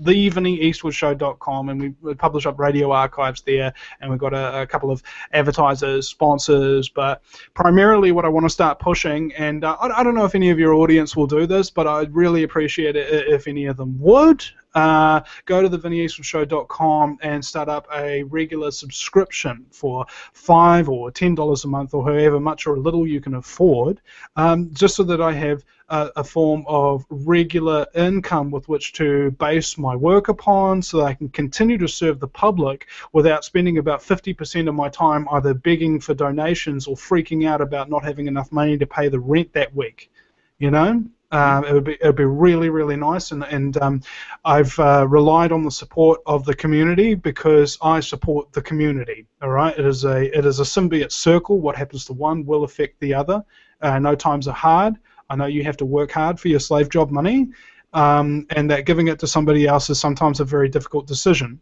thevinnyeastwoodshow.com, and we publish up radio archives there, and we've got a couple of advertisers, sponsors, but primarily what I want to start pushing, and I don't know if any of your audience will do this, but I'd really appreciate it if any of them would. Go to thevinnyeastwoodshow.com and start up a regular subscription for $5 or $10 a month, or however much or little you can afford, just so that I have a form of regular income with which to base my work upon, so that I can continue to serve the public without spending about 50% of my time either begging for donations or freaking out about not having enough money to pay the rent that week. You know? It would be really, really nice, and I've relied on the support of the community because I support the community. All right, it is a symbiote circle. What happens to one will affect the other. No times are hard. I know you have to work hard for your slave job money, and that giving it to somebody else is sometimes a very difficult decision.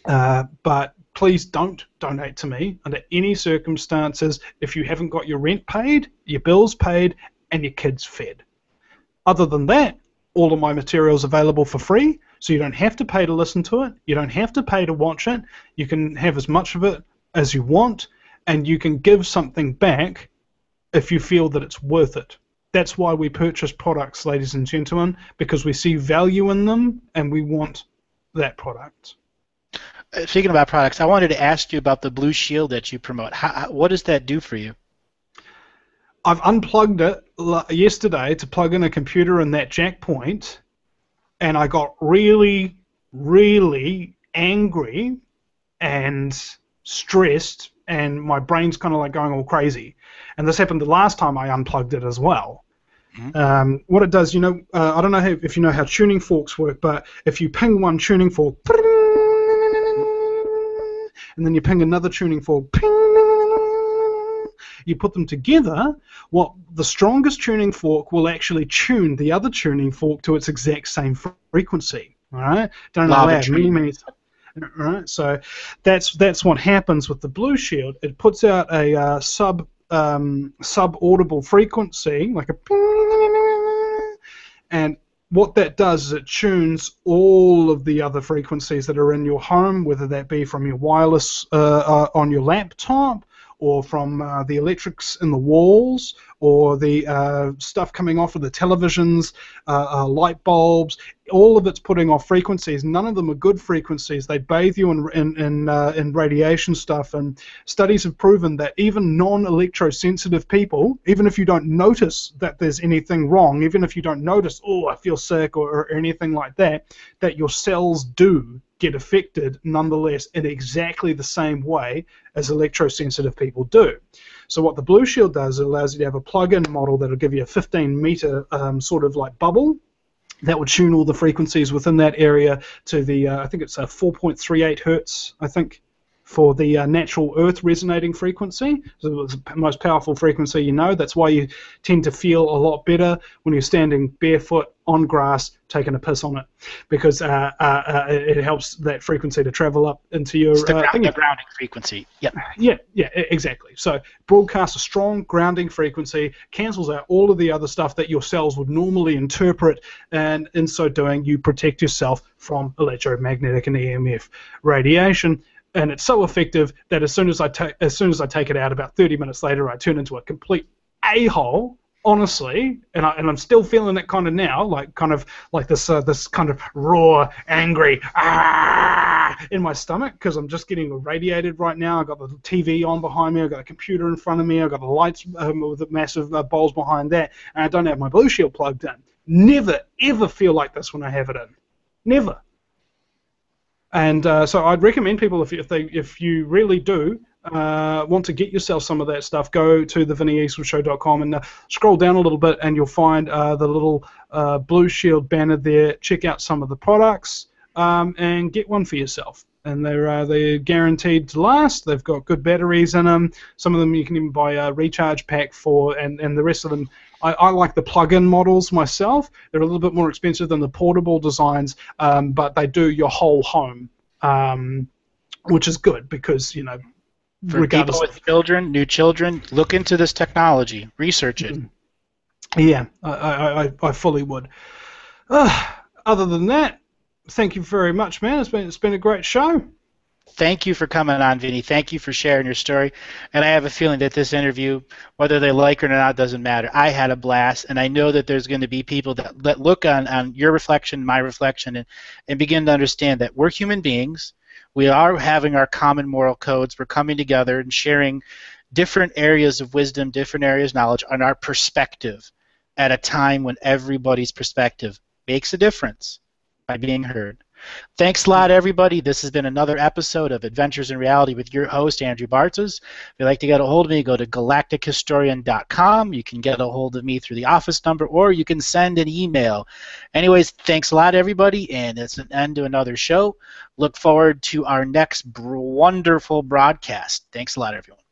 But please don't donate to me under any circumstances if you haven't got your rent paid, your bills paid, and your kids fed. Other than that, all of my material is available for free, so you don't have to pay to listen to it. You don't have to pay to watch it. You can have as much of it as you want, and you can give something back if you feel that it's worth it. That's why we purchase products, ladies and gentlemen, because we see value in them, and we want that product. Speaking about products, I wanted to ask you about the Blue Shield that you promote. What does that do for you? I've unplugged it yesterday to plug in a computer in that jack point, and I got really, really angry and stressed, and my brain's kind of like going all crazy. And this happened the last time I unplugged it as well. Mm-hmm. What it does, I don't know if you know how tuning forks work, but if you ping one tuning fork, and then you ping another tuning fork, you put them together, the strongest tuning fork will actually tune the other tuning fork to its exact same frequency. All right? Don't allow many. Right? So that's what happens with the Blue Shield. It puts out a sub-audible frequency, like a ping, and what that does is it tunes all of the other frequencies that are in your home, whether that be from your wireless on your laptop, or from the electrics in the walls, or the stuff coming off of the televisions, light bulbs. All of it's putting off frequencies. None of them are good frequencies. They bathe you in radiation stuff, and studies have proven that even non-electrosensitive people, even if you don't notice that there's anything wrong, even if you don't notice, oh, I feel sick or anything like that, that your cells do get affected nonetheless in exactly the same way as electrosensitive people do. So what the Blue Shield does, it allows you to have a plug-in model that will give you a 15-meter sort of like bubble that would tune all the frequencies within that area to the, I think it's a 4.38 hertz, I think, for the natural Earth resonating frequency. So it's the most powerful frequency you know. That's why you tend to feel a lot better when you're standing barefoot on grass taking a piss on it, because it helps that frequency to travel up into your It's the grounding frequency. Yep. Yeah, exactly. So broadcasts a strong grounding frequency, cancels out all of the other stuff that your cells would normally interpret, and in so doing, you protect yourself from electromagnetic and EMF radiation. And it's so effective that as soon as I take it out, about 30 minutes later, I turn into a complete a-hole. Honestly, and I'm still feeling it kind of now, like this kind of raw, angry in my stomach, because I'm just getting irradiated right now. I've got the TV on behind me, I've got a computer in front of me, I've got the lights with the massive bowls behind that, and I don't have my Blue Shield plugged in. Never, ever feel like this when I have it in. Never. And so I'd recommend people, if you really do want to get yourself some of that stuff, go to thevinnyeastwoodshow.com and scroll down a little bit, and you'll find the little Blue Shield banner there. Check out some of the products and get one for yourself. And they're guaranteed to last. They've got good batteries in them. Some of them you can even buy a recharge pack for, and the rest of them, I like the plug-in models myself. They're a little bit more expensive than the portable designs, but they do your whole home, which is good because, you know, for people with children, new children, look into this technology, research it. Yeah, I fully would. Other than that, thank you very much, man. It's been a great show. Thank you for coming on, Vinny. Thank you for sharing your story. And I have a feeling that this interview, whether they like it or not, doesn't matter. I had a blast, and I know that there's going to be people that look on your reflection, my reflection, and begin to understand that we're human beings. We are having our common moral codes. We're coming together and sharing different areas of wisdom, different areas of knowledge, on our perspective at a time when everybody's perspective makes a difference by being heard. Thanks a lot, everybody. This has been another episode of Adventures in Reality with your host, Andrew Bartzis. If you'd like to get a hold of me, go to galactichistorian.com. You can get a hold of me through the office number, or you can send an email. Anyways, thanks a lot, everybody, and it's an end to another show. Look forward to our next wonderful broadcast. Thanks a lot, everyone.